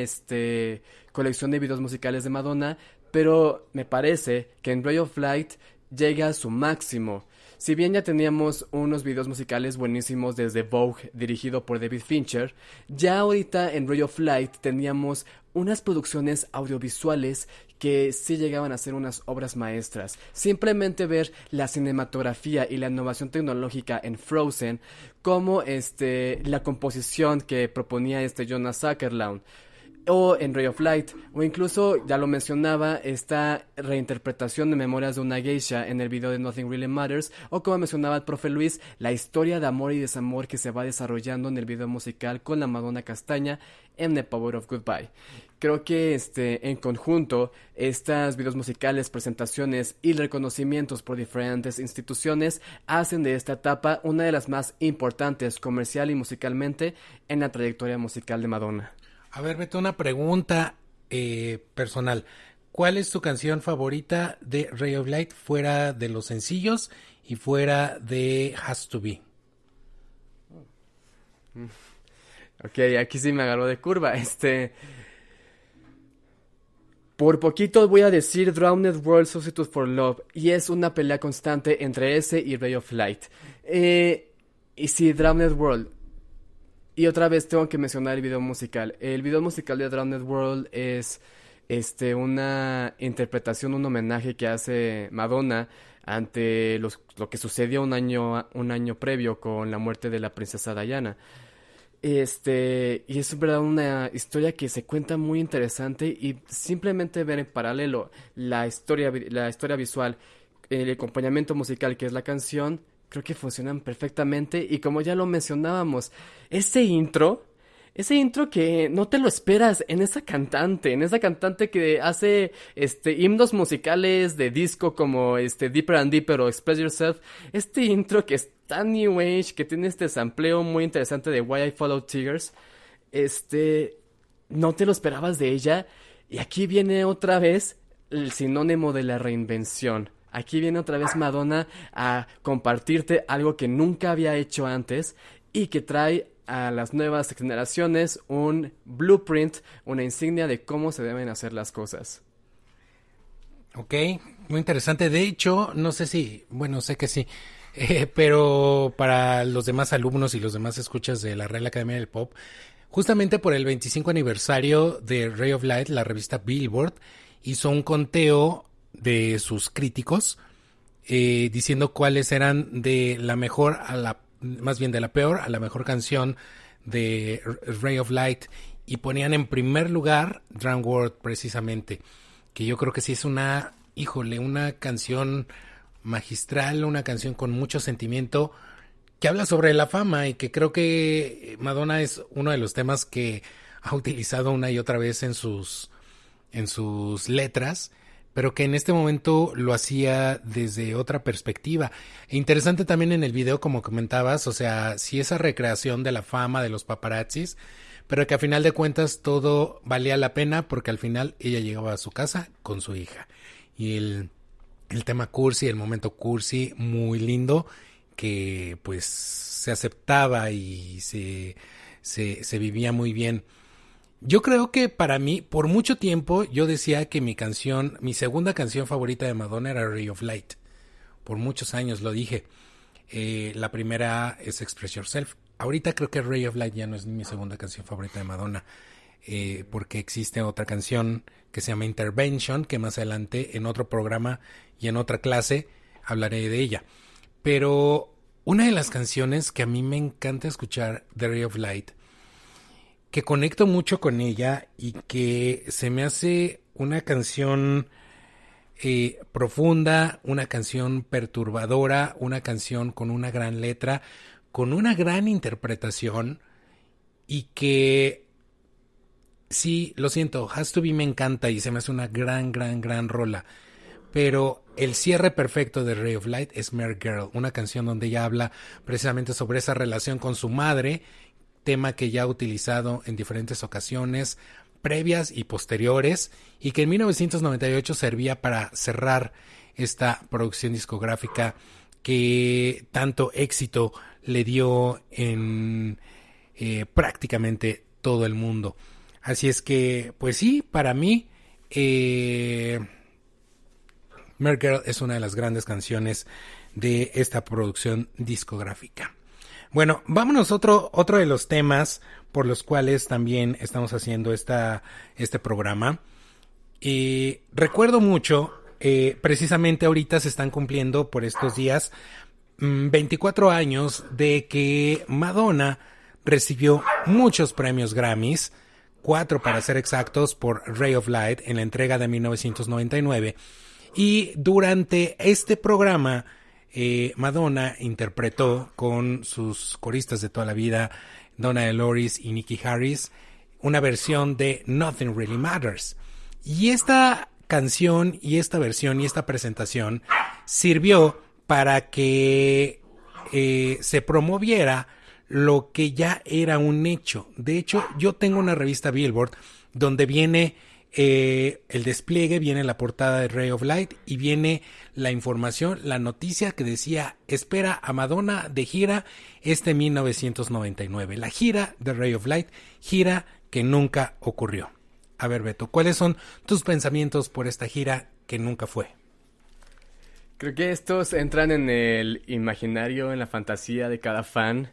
S1: colección de videos musicales de Madonna, pero me parece que en Ray of Light llega a su máximo. Si bien ya teníamos unos videos musicales buenísimos desde Vogue, dirigido por David Fincher, ya ahorita en Ray of Light teníamos unas producciones audiovisuales que sí llegaban a ser unas obras maestras. Simplemente ver la cinematografía y la innovación tecnológica en Frozen, como la composición que proponía Jonas Sutherland, o en Ray of Light, o incluso, ya lo mencionaba, esta reinterpretación de Memorias de una Geisha en el video de Nothing Really Matters, o como mencionaba el profe Luis, la historia de amor y desamor que se va desarrollando en el video musical con la Madonna Castaña en The Power of Goodbye. Creo que en conjunto, estos videos musicales, presentaciones y reconocimientos por diferentes instituciones hacen de esta etapa una de las más importantes comercial y musicalmente en la trayectoria musical de Madonna.
S2: A ver, Beto, una pregunta personal. ¿Cuál es tu canción favorita de Ray of Light fuera de los sencillos y fuera de Has to Be?
S1: Ok, aquí sí me agarró de curva. Por poquito voy a decir Drowned World Substitute for Love, y es una pelea constante entre ese y Ray of Light. Y sí, Drowned World. Y otra vez tengo que mencionar el video musical. El video musical de Drowned World es una interpretación, un homenaje que hace Madonna ante lo que sucedió un año previo con la muerte de la princesa Diana. Y es verdad una historia que se cuenta muy interesante, y simplemente ver en paralelo la historia visual, el acompañamiento musical que es la canción, creo que funcionan perfectamente. Y como ya lo mencionábamos, ese intro que no te lo esperas en esa cantante que hace himnos musicales de disco como Deeper and Deeper o Express Yourself, intro que es tan new age, que tiene sampleo muy interesante de Why I Follow Tears, no te lo esperabas de ella. Y aquí viene otra vez el sinónimo de la reinvención. Aquí viene otra vez Madonna a compartirte algo que nunca había hecho antes, y que trae a las nuevas generaciones un blueprint, una insignia de cómo se deben hacer las cosas.
S2: Ok, muy interesante. De hecho, no sé si, bueno, sé que sí, pero para los demás alumnos y los demás escuchas de la Real Academia del Pop, justamente por el 25 aniversario de Ray of Light, la revista Billboard hizo un conteo de sus críticos, diciendo cuáles eran de la mejor más bien de la peor a la mejor canción de Ray of Light, y ponían en primer lugar Drowned World, precisamente, que yo creo que sí es una canción magistral, una canción con mucho sentimiento, que habla sobre la fama, y que creo que Madonna es uno de los temas que ha utilizado una y otra vez en sus letras, pero que en este momento lo hacía desde otra perspectiva. E interesante también en el video, como comentabas, o sea, sí, esa recreación de la fama de los paparazzis, pero que a final de cuentas todo valía la pena, porque al final ella llegaba a su casa con su hija. Y el tema cursi, el momento cursi, muy lindo, que pues se aceptaba y se vivía muy bien. Yo creo que para mí, por mucho tiempo, yo decía que mi segunda canción favorita de Madonna era Ray of Light. Por muchos años lo dije. La primera es Express Yourself. Ahorita creo que Ray of Light ya no es mi segunda canción favorita de Madonna, porque existe otra canción que se llama Intervention, que más adelante en otro programa y en otra clase hablaré de ella. Pero una de las canciones que a mí me encanta escuchar de Ray of Light, que conecto mucho con ella y que se me hace una canción profunda, una canción perturbadora, una canción con una gran letra, con una gran interpretación, y que sí, lo siento, Has to Be me encanta y se me hace una gran rola, pero el cierre perfecto de Ray of Light es Mere Girl, una canción donde ella habla precisamente sobre esa relación con su madre, tema que ya ha utilizado en diferentes ocasiones previas y posteriores, y que en 1998 servía para cerrar esta producción discográfica que tanto éxito le dio en prácticamente todo el mundo. Así es que, pues sí, para mí Mere Girl es una de las grandes canciones de esta producción discográfica. Bueno, vámonos a otro de los temas por los cuales también estamos haciendo este programa. Recuerdo mucho, precisamente ahorita se están cumpliendo por estos días 24 años de que Madonna recibió muchos premios Grammys, 4 para ser exactos, por Ray of Light en la entrega de 1999. Y durante este programa, Madonna interpretó con sus coristas de toda la vida, Donna DeLoris y Nikki Harris, una versión de Nothing Really Matters. Y esta canción y esta versión y esta presentación sirvió para que se promoviera lo que ya era un hecho. De hecho, yo tengo una revista Billboard donde viene el despliegue, viene la portada de Ray of Light y viene la información, la noticia que decía: espera a Madonna de gira 1999. La gira de Ray of Light, gira que nunca ocurrió. A ver, Beto, ¿cuáles son tus pensamientos por esta gira que nunca fue?
S1: Creo que estos entran en el imaginario, en la fantasía de cada fan,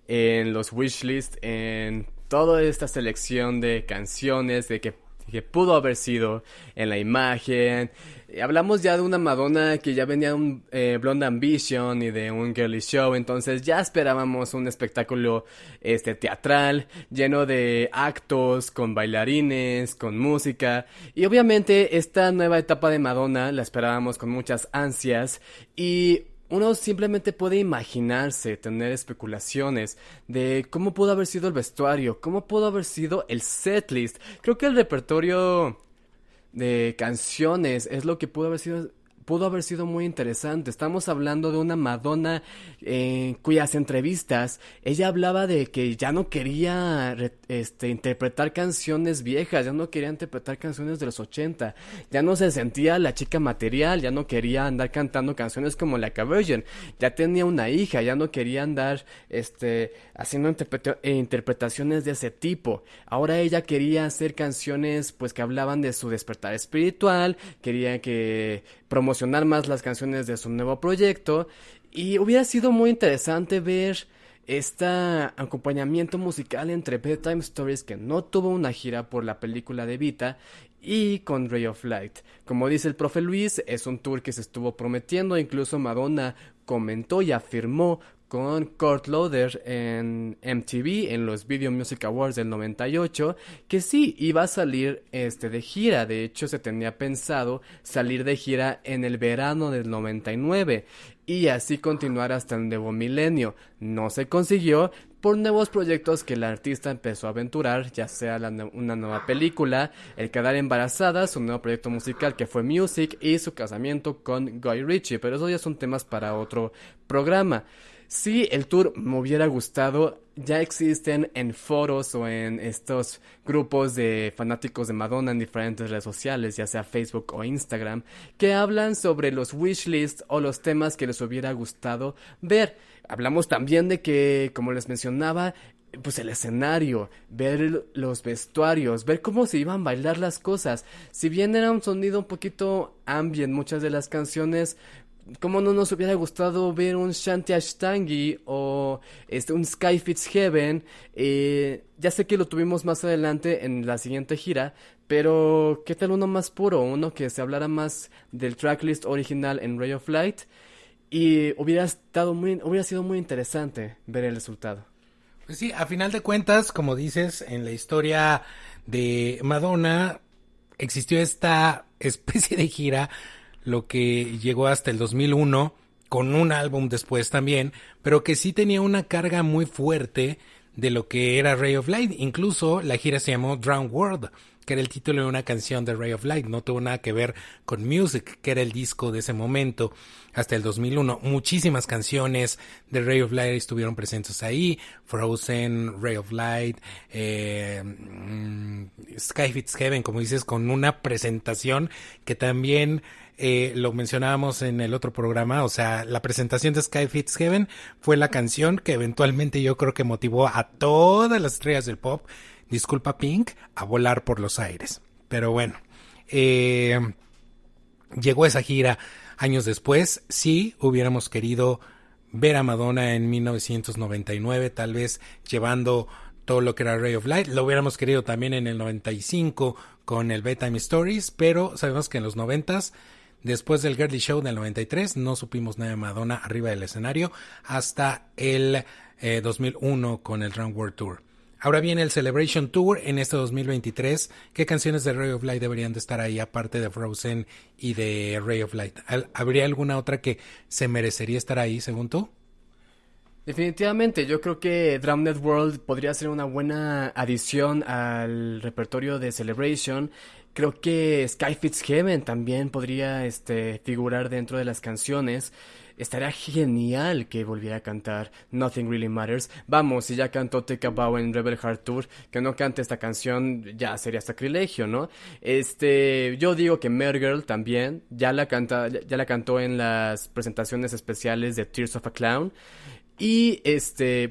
S1: en los wishlists, en toda esta selección de canciones de que pudo haber sido, en la imagen. Hablamos ya de una Madonna que ya venía de un Blonde Ambition y de un Girly Show, entonces ya esperábamos un espectáculo teatral, lleno de actos, con bailarines, con música, y obviamente esta nueva etapa de Madonna la esperábamos con muchas ansias, y uno simplemente puede imaginarse, tener especulaciones de cómo pudo haber sido el vestuario, cómo pudo haber sido el setlist. Creo que el repertorio de canciones es lo que pudo haber sido muy interesante. Estamos hablando de una Madonna cuyas entrevistas ella hablaba de que ya no quería interpretar canciones viejas, ya no quería interpretar canciones de los 80, ya no se sentía la chica material, ya no quería andar cantando canciones como Like a Virgin, ya tenía una hija, ya no quería andar haciendo interpretaciones de ese tipo. Ahora ella quería hacer canciones pues que hablaban de su despertar espiritual, quería que promocionar más las canciones de su nuevo proyecto, y hubiera sido muy interesante ver este acompañamiento musical entre Bedtime Stories, que no tuvo una gira por la película de Evita, y con Ray of Light. Como dice el profe Luis, es un tour que se estuvo prometiendo, incluso Madonna comentó y afirmó con Kurt Loder en MTV, en los Video Music Awards del 98, que sí, iba a salir de gira. De hecho, se tenía pensado salir de gira en el verano del 99, y así continuar hasta el nuevo milenio. No se consiguió por nuevos proyectos que la artista empezó a aventurar, ya sea una nueva película, el quedar embarazada, su nuevo proyecto musical que fue Music, y su casamiento con Guy Ritchie, pero esos ya son temas para otro programa. Sí, el tour me hubiera gustado. Ya existen en foros o en estos grupos de fanáticos de Madonna en diferentes redes sociales, ya sea Facebook o Instagram, que hablan sobre los wishlists o los temas que les hubiera gustado ver. Hablamos también de que, como les mencionaba, pues el escenario, ver los vestuarios, ver cómo se iban a bailar las cosas. Si bien era un sonido un poquito ambient, muchas de las canciones, ¿cómo no nos hubiera gustado ver un Shanti Ashtangi o un Sky Fits Heaven? Ya sé que lo tuvimos más adelante en la siguiente gira, pero ¿qué tal uno más puro? Uno que se hablara más del tracklist original en Ray of Light y hubiera sido muy interesante ver el resultado.
S2: Pues sí, a final de cuentas, como dices, en la historia de Madonna existió esta especie de gira, lo que llegó hasta el 2001, con un álbum después también, pero que sí tenía una carga muy fuerte de lo que era Ray of Light. Incluso la gira se llamó Drowned World, que era el título de una canción de Ray of Light. No tuvo nada que ver con Music, que era el disco de ese momento, hasta el 2001. Muchísimas canciones de Ray of Light estuvieron presentes ahí. Frozen, Ray of Light, Sky Fits Heaven, como dices, con una presentación que también lo mencionábamos en el otro programa. O sea, la presentación de Sky Fits Heaven fue la canción que eventualmente yo creo que motivó a todas las estrellas del pop, disculpa Pink, a volar por los aires. Pero bueno, llegó esa gira años después. Sí, hubiéramos querido ver a Madonna en 1999, tal vez llevando todo lo que era Ray of Light. Lo hubiéramos querido también en el 95 con el Bedtime Stories, pero sabemos que en los 90s, después del Girly Show del 93, no supimos nada de Madonna arriba del escenario hasta el 2001 con el Drowned World Tour. Ahora viene el Celebration Tour en este 2023. ¿Qué canciones de Ray of Light deberían de estar ahí aparte de Frozen y de Ray of Light? ¿Habría alguna otra que se merecería estar ahí, según tú?
S1: Definitivamente, yo creo que Drowned World podría ser una buena adición al repertorio de Celebration. Creo que Sky Fits Heaven también podría figurar dentro de las canciones. Estaría genial que volviera a cantar Nothing Really Matters. Vamos, si ya cantó Take a Bow en Rebel Heart Tour, que no cante esta canción ya sería sacrilegio, ¿no? Yo digo que Mad Girl también ya la cantó en las presentaciones especiales de Tears of a Clown. Y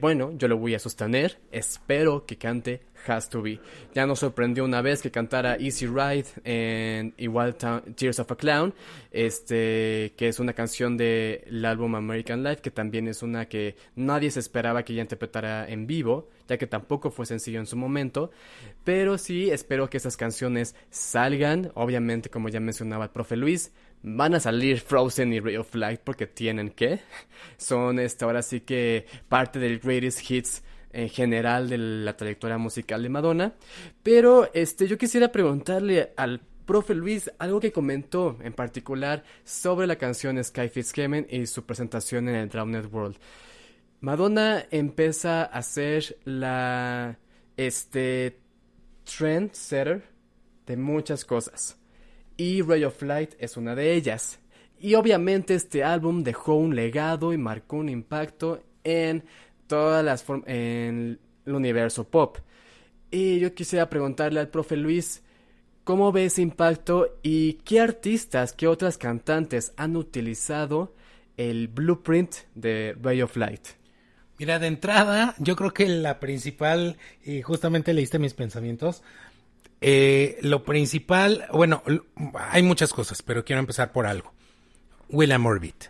S1: bueno, yo lo voy a sostener. Espero que cante Has to Be. Ya nos sorprendió una vez que cantara Easy Ride en igual Tears of a Clown, que es una canción del álbum American Life, que también es una que nadie se esperaba que ella interpretara en vivo, ya que tampoco fue sencillo en su momento. Pero sí, espero que esas canciones salgan. Obviamente, como ya mencionaba el profe Luis, van a salir Frozen y Ray of Light porque tienen que. Son ahora sí que parte del greatest hits en general de la trayectoria musical de Madonna. Pero yo quisiera preguntarle al profe Luis algo que comentó en particular sobre la canción Sky Fits Heaven y su presentación en el Drowned World. Madonna empieza a ser la trendsetter de muchas cosas. Y Ray of Light es una de ellas. Y obviamente este álbum dejó un legado y marcó un impacto en en el universo pop. Y yo quisiera preguntarle al profe Luis, ¿cómo ve ese impacto y qué artistas, qué otras cantantes han utilizado el blueprint de Ray of Light?
S2: Mira, de entrada, yo creo que la principal, y justamente leíste mis pensamientos, lo principal, bueno, hay muchas cosas, pero quiero empezar por algo. William Orbit.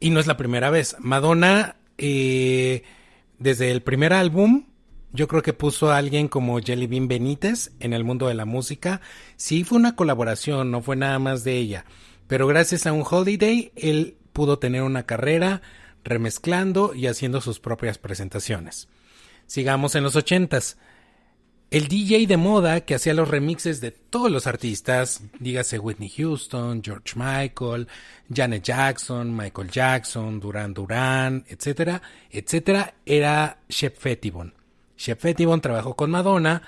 S2: Y no es la primera vez. Madonna, desde el primer álbum, yo creo que puso a alguien como Jelly Bean Benítez en el mundo de la música. Sí fue una colaboración, no fue nada más de ella. Pero gracias a un Holiday, él pudo tener una carrera remezclando y haciendo sus propias presentaciones. Sigamos en los 80s. El DJ de moda que hacía los remixes de todos los artistas, dígase Whitney Houston, George Michael, Janet Jackson, Michael Jackson, Duran Duran, etcétera, etcétera, era Shep Pettibone. Shep Pettibone trabajó con Madonna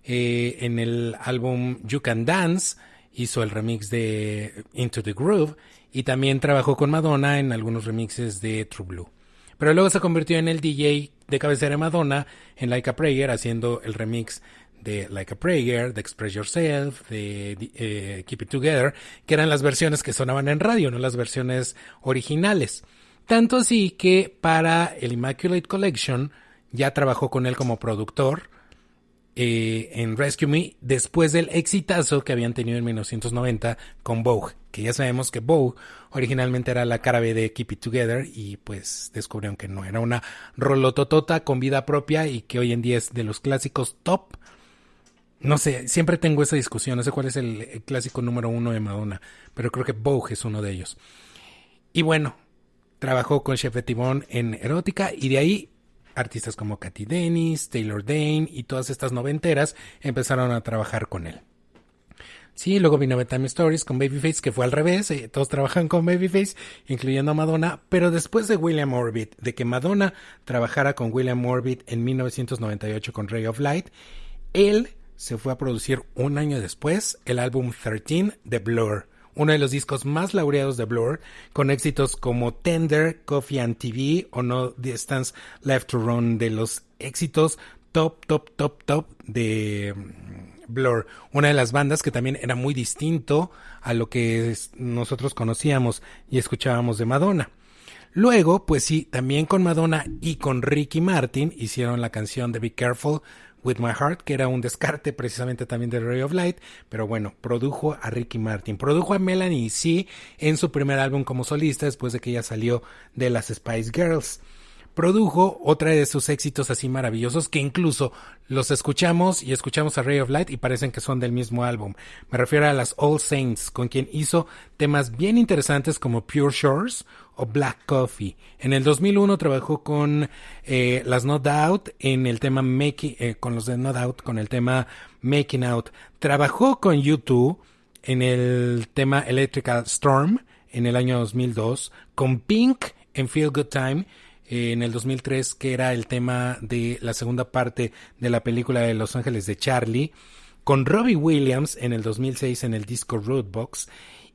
S2: en el álbum You Can Dance, hizo el remix de Into the Groove y también trabajó con Madonna en algunos remixes de True Blue. pero luego se convirtió en el DJ de cabecera de Madonna en Like a Prayer, haciendo el remix de Like a Prayer, de Express Yourself, de Keep It Together, que eran las versiones que sonaban en radio, no las versiones originales. Tanto así que para el Immaculate Collection ya trabajó con él como productor en Rescue Me, después del exitazo que habían tenido en 1990 con Vogue, que ya sabemos que Vogue originalmente era la cara B de Keep It Together y pues descubrieron que no, era una rolototota con vida propia y que hoy en día es de los clásicos top. No sé, siempre tengo esa discusión, no sé cuál es el clásico número 1 de Madonna, pero creo que Vogue es uno de ellos. Y bueno, trabajó con Chef Bettibon en Erótica y de ahí artistas como Cathy Dennis, Taylor Dayne y todas estas noventeras empezaron a trabajar con él. Sí, luego vino Bedtime Stories con Babyface, que fue al revés, todos trabajan con Babyface, incluyendo a Madonna, pero después de William Orbit, de que Madonna trabajara con William Orbit en 1998 con Ray of Light, él se fue a producir un año después el álbum 13 de Blur, uno de los discos más laureados de Blur, con éxitos como Tender, Coffee and TV o No Distance Left to Run, de los éxitos top de Blur, una de las bandas que también era muy distinto a lo que nosotros conocíamos y escuchábamos de Madonna. Luego, pues sí, también con Madonna y con Ricky Martin hicieron la canción de Be Careful With My Heart, que era un descarte precisamente también de Ray of Light, pero bueno, produjo a Ricky Martin, produjo a Melanie C en su primer álbum como solista después de que ella salió de las Spice Girls. Produjo otra de sus éxitos así maravillosos que incluso los escuchamos y escuchamos a Ray of Light y parecen que son del mismo álbum. Me refiero a las All Saints, con quien hizo temas bien interesantes como Pure Shores o Black Coffee. En el 2001 trabajó con las No Doubt en el tema con los de No Doubt con el tema Making Out. Trabajó con U2 en el tema Electrical Storm en el año 2002, con Pink en Feel Good Time en el 2003, que era el tema de la segunda parte de la película de Los Ángeles de Charlie, con Robbie Williams en el 2006 en el disco Roadbox,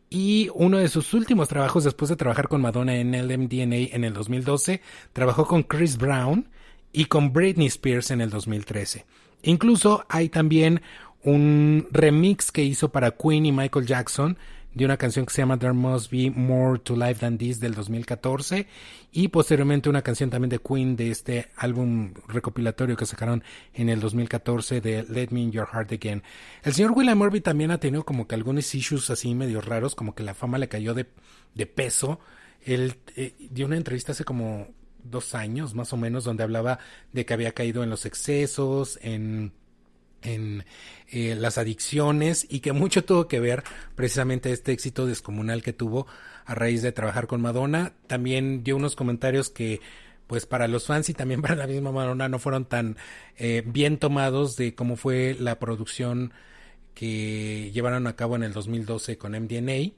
S2: y uno de sus últimos trabajos después de trabajar con Madonna en el MDNA en el 2012, trabajó con Chris Brown y con Britney Spears en el 2013. Incluso hay también un remix que hizo para Queen y Michael Jackson de una canción que se llama There Must Be More to Life Than This del 2014, y posteriormente una canción también de Queen de este álbum recopilatorio que sacaron en el 2014 de Let Me In Your Heart Again. El señor William Orbit también ha tenido como que algunos issues así medio raros, como que la fama le cayó de peso. Él dio una entrevista hace como 2 años más o menos donde hablaba de que había caído en los excesos, en las adicciones, y que mucho tuvo que ver precisamente este éxito descomunal que tuvo a raíz de trabajar con Madonna. También dio unos comentarios que pues para los fans y también para la misma Madonna no fueron tan bien tomados de cómo fue la producción que llevaron a cabo en el 2012 con MDNA,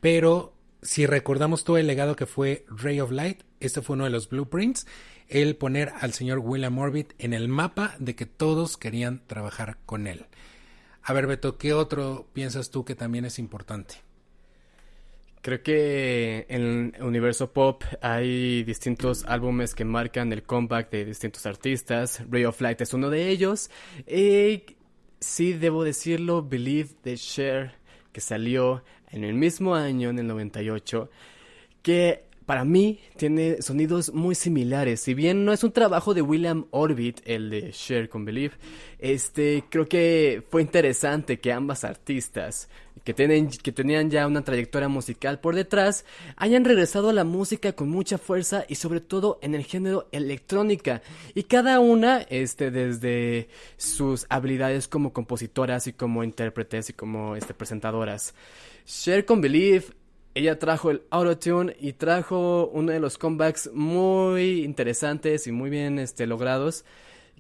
S2: pero si recordamos todo el legado que fue Ray of Light, este fue uno de los blueprints, el poner al señor William Orbit en el mapa de que todos querían trabajar con él. A ver, Beto, ¿qué otro piensas tú que también es importante?
S1: Creo que en el universo pop hay distintos álbumes que marcan el comeback de distintos artistas. Ray of Light es uno de ellos. Sí, debo decirlo, Believe de Cher, que salió en el mismo año, en el 98, que para mí tiene sonidos muy similares. Si bien no es un trabajo de William Orbit, el de Cher con Believe, creo que fue interesante que ambas artistas que tenían ya una trayectoria musical por detrás hayan regresado a la música con mucha fuerza y sobre todo en el género electrónica, y cada una desde sus habilidades como compositoras y como intérpretes y como presentadoras. Cher con Believe, ella trajo el autotune y trajo uno de los comebacks muy interesantes y muy bien logrados,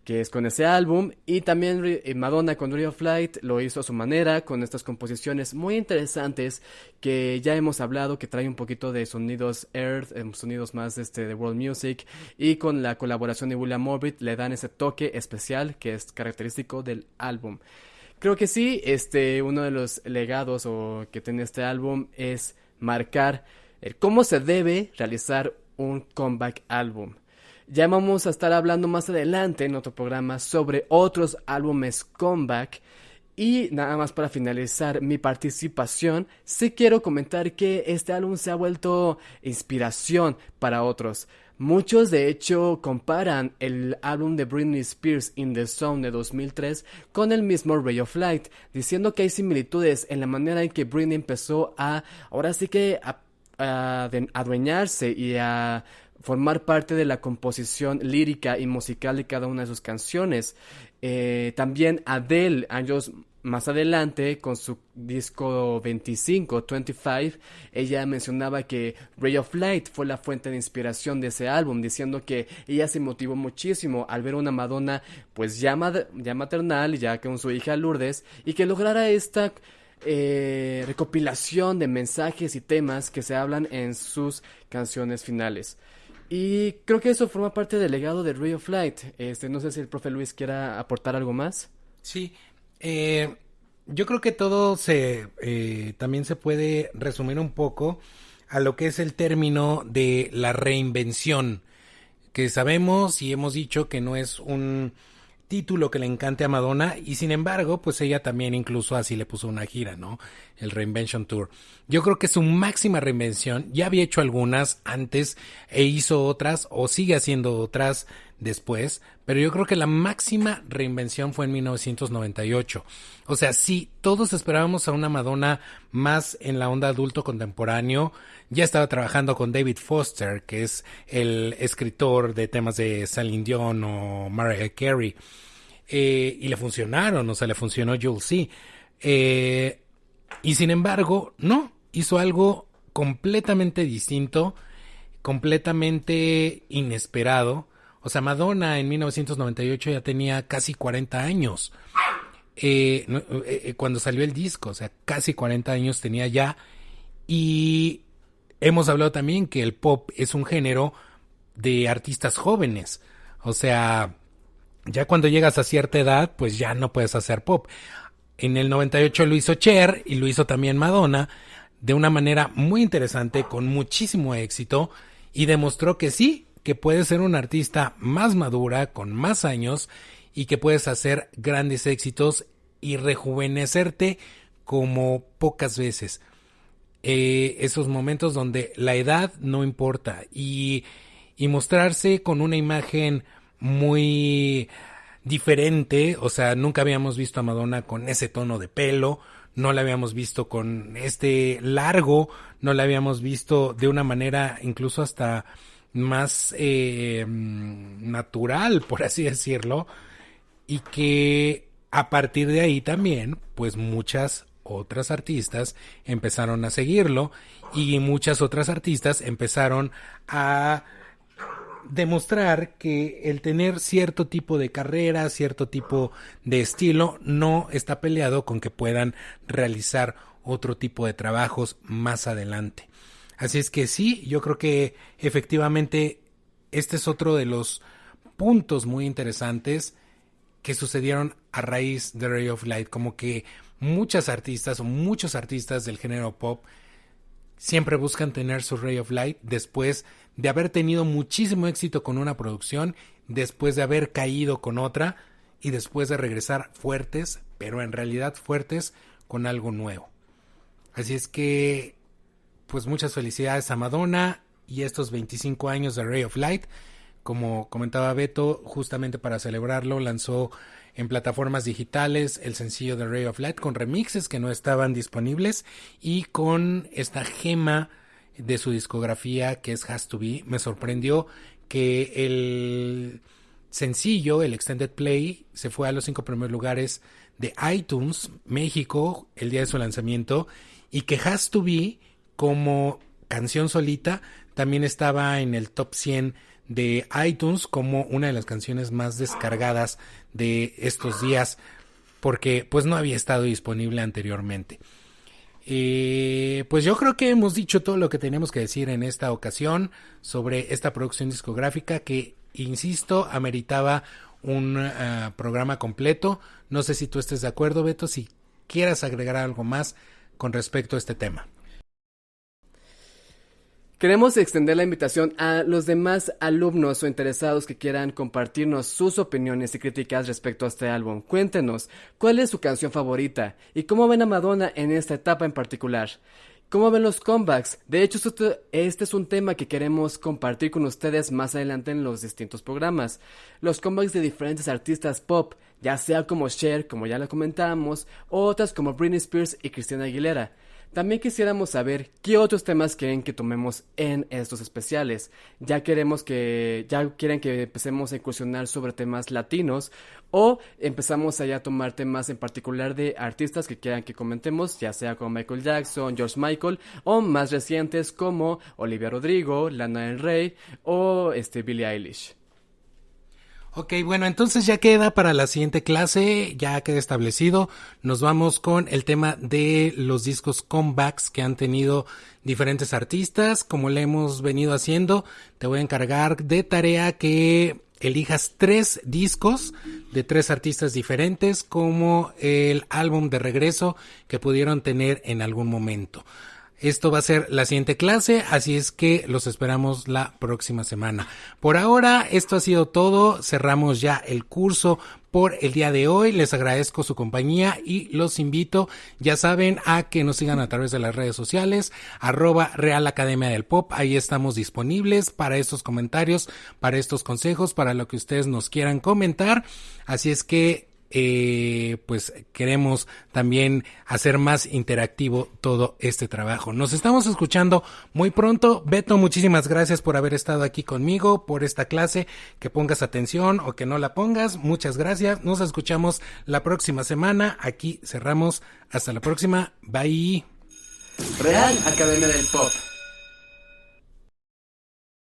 S1: que es con ese álbum. Y también Madonna con Ray of Light lo hizo a su manera, con estas composiciones muy interesantes que ya hemos hablado, que trae un poquito de sonidos Earth, sonidos más de world music, y con la colaboración de William Orbit le dan ese toque especial que es característico del álbum. Creo que sí, uno de los legados que tiene este álbum es marcar cómo se debe realizar un comeback álbum. Ya vamos a estar hablando más adelante en otro programa sobre otros álbumes comeback. Y nada más para finalizar mi participación, sí quiero comentar que este álbum se ha vuelto inspiración para otros. Muchos de hecho comparan el álbum de Britney Spears In The Zone de 2003 con el mismo Ray of Light, diciendo que hay similitudes en la manera en que Britney empezó ahora sí que a adueñarse y a formar parte de la composición lírica y musical de cada una de sus canciones. También Adele, años más adelante, con su disco 25, ella mencionaba que Ray of Light fue la fuente de inspiración de ese álbum, diciendo que ella se motivó muchísimo al ver una Madonna pues ya maternal, ya con su hija Lourdes, y que lograra esta recopilación de mensajes y temas que se hablan en sus canciones finales. Y creo que eso forma parte del legado de Ray of Light. No sé si el profe Luis quiera aportar algo más.
S2: Sí, yo creo que todo también se puede resumir un poco a lo que es el término de la reinvención, que sabemos y hemos dicho que no es un título que le encante a Madonna, y sin embargo, pues ella también incluso así le puso una gira, ¿no? El Reinvention Tour. Yo creo que su máxima reinvención, ya había hecho algunas antes e hizo otras, o sigue haciendo otras después, pero yo creo que la máxima reinvención fue en 1998. O sea, sí, todos esperábamos a una Madonna más en la onda adulto contemporáneo. Ya estaba trabajando con David Foster, que es el escritor de temas de Celine Dion o Mariah Carey. Y le funcionaron, o sea, le funcionó Jules C. Y sin embargo, no, hizo algo completamente distinto, completamente inesperado. O sea, Madonna en 1998 ya tenía casi 40 años. Cuando salió el disco, o sea, casi 40 años tenía ya. Y hemos hablado también que el pop es un género de artistas jóvenes. O sea, ya cuando llegas a cierta edad, pues ya no puedes hacer pop. En el 98 lo hizo Cher y lo hizo también Madonna de una manera muy interesante, con muchísimo éxito, y demostró que sí, que puedes ser una artista más madura, con más años, y que puedes hacer grandes éxitos y rejuvenecerte como pocas veces. Esos momentos donde la edad no importa, y mostrarse con una imagen muy diferente. O sea, nunca habíamos visto a Madonna con ese tono de pelo, no la habíamos visto con este largo, no la habíamos visto de una manera incluso hasta más natural, por así decirlo, y que a partir de ahí también, pues muchas otras artistas empezaron a seguirlo, y muchas otras artistas empezaron a demostrar que el tener cierto tipo de carrera, cierto tipo de estilo, no está peleado con que puedan realizar otro tipo de trabajos más adelante. Así es que sí, yo creo que efectivamente este es otro de los puntos muy interesantes que sucedieron a raíz de Ray of Light. Como que muchas artistas o muchos artistas del género pop siempre buscan tener su Ray of Light después de haber tenido muchísimo éxito con una producción, después de haber caído con otra, y después de regresar fuertes, pero en realidad fuertes con algo nuevo. Así es que, pues muchas felicidades a Madonna y estos 25 años de Ray of Light. Como comentaba Beto, justamente para celebrarlo lanzó en plataformas digitales el sencillo de Ray of Light con remixes que no estaban disponibles, y con esta gema de su discografía que es Has to Be. Me sorprendió que el sencillo, el Extended Play, se fue a los 5 primeros lugares de iTunes México el día de su lanzamiento, y que Has to Be como canción solita también estaba en el top 100 de iTunes como una de las canciones más descargadas de estos días, porque pues no había estado disponible anteriormente. Pues yo creo que hemos dicho todo lo que tenemos que decir en esta ocasión sobre esta producción discográfica que, insisto, ameritaba un programa completo. No sé si tú estés de acuerdo, Beto, si quieras agregar algo más con respecto a este tema.
S1: Queremos extender la invitación a los demás alumnos o interesados que quieran compartirnos sus opiniones y críticas respecto a este álbum. Cuéntenos, ¿cuál es su canción favorita? ¿Y cómo ven a Madonna en esta etapa en particular? ¿Cómo ven los comebacks? De hecho, este es un tema que queremos compartir con ustedes más adelante en los distintos programas. Los comebacks de diferentes artistas pop, ya sea como Cher, como ya lo comentamos, o otras como Britney Spears y Christina Aguilera. También quisiéramos saber qué otros temas quieren que tomemos en estos especiales. Ya quieren que empecemos a incursionar sobre temas latinos o empezamos allá a tomar temas en particular de artistas que quieran que comentemos, ya sea como Michael Jackson, George Michael o más recientes como Olivia Rodrigo, Lana Del Rey o Billie Eilish.
S2: Ok, bueno, entonces ya queda para la siguiente clase, ya queda establecido. Nos vamos con el tema de los discos comebacks que han tenido diferentes artistas. Como le hemos venido haciendo, te voy a encargar de tarea que elijas 3 discos de 3 artistas diferentes como el álbum de regreso que pudieron tener en algún momento. Esto va a ser la siguiente clase, así es que los esperamos la próxima semana. Por ahora, esto ha sido todo. Cerramos ya el curso por el día de hoy. Les agradezco su compañía y los invito, ya saben, a que nos sigan a través de las redes sociales, @Real Academia del Pop. Ahí estamos disponibles para estos comentarios, para estos consejos, para lo que ustedes nos quieran comentar. Así es que pues queremos también hacer más interactivo todo este trabajo. Nos estamos escuchando muy pronto. Beto, muchísimas gracias por haber estado aquí conmigo por esta clase. Que pongas atención o que no la pongas, muchas gracias. Nos escuchamos la próxima semana. Aquí cerramos. Hasta la próxima. Bye.
S1: Real Academia del Pop.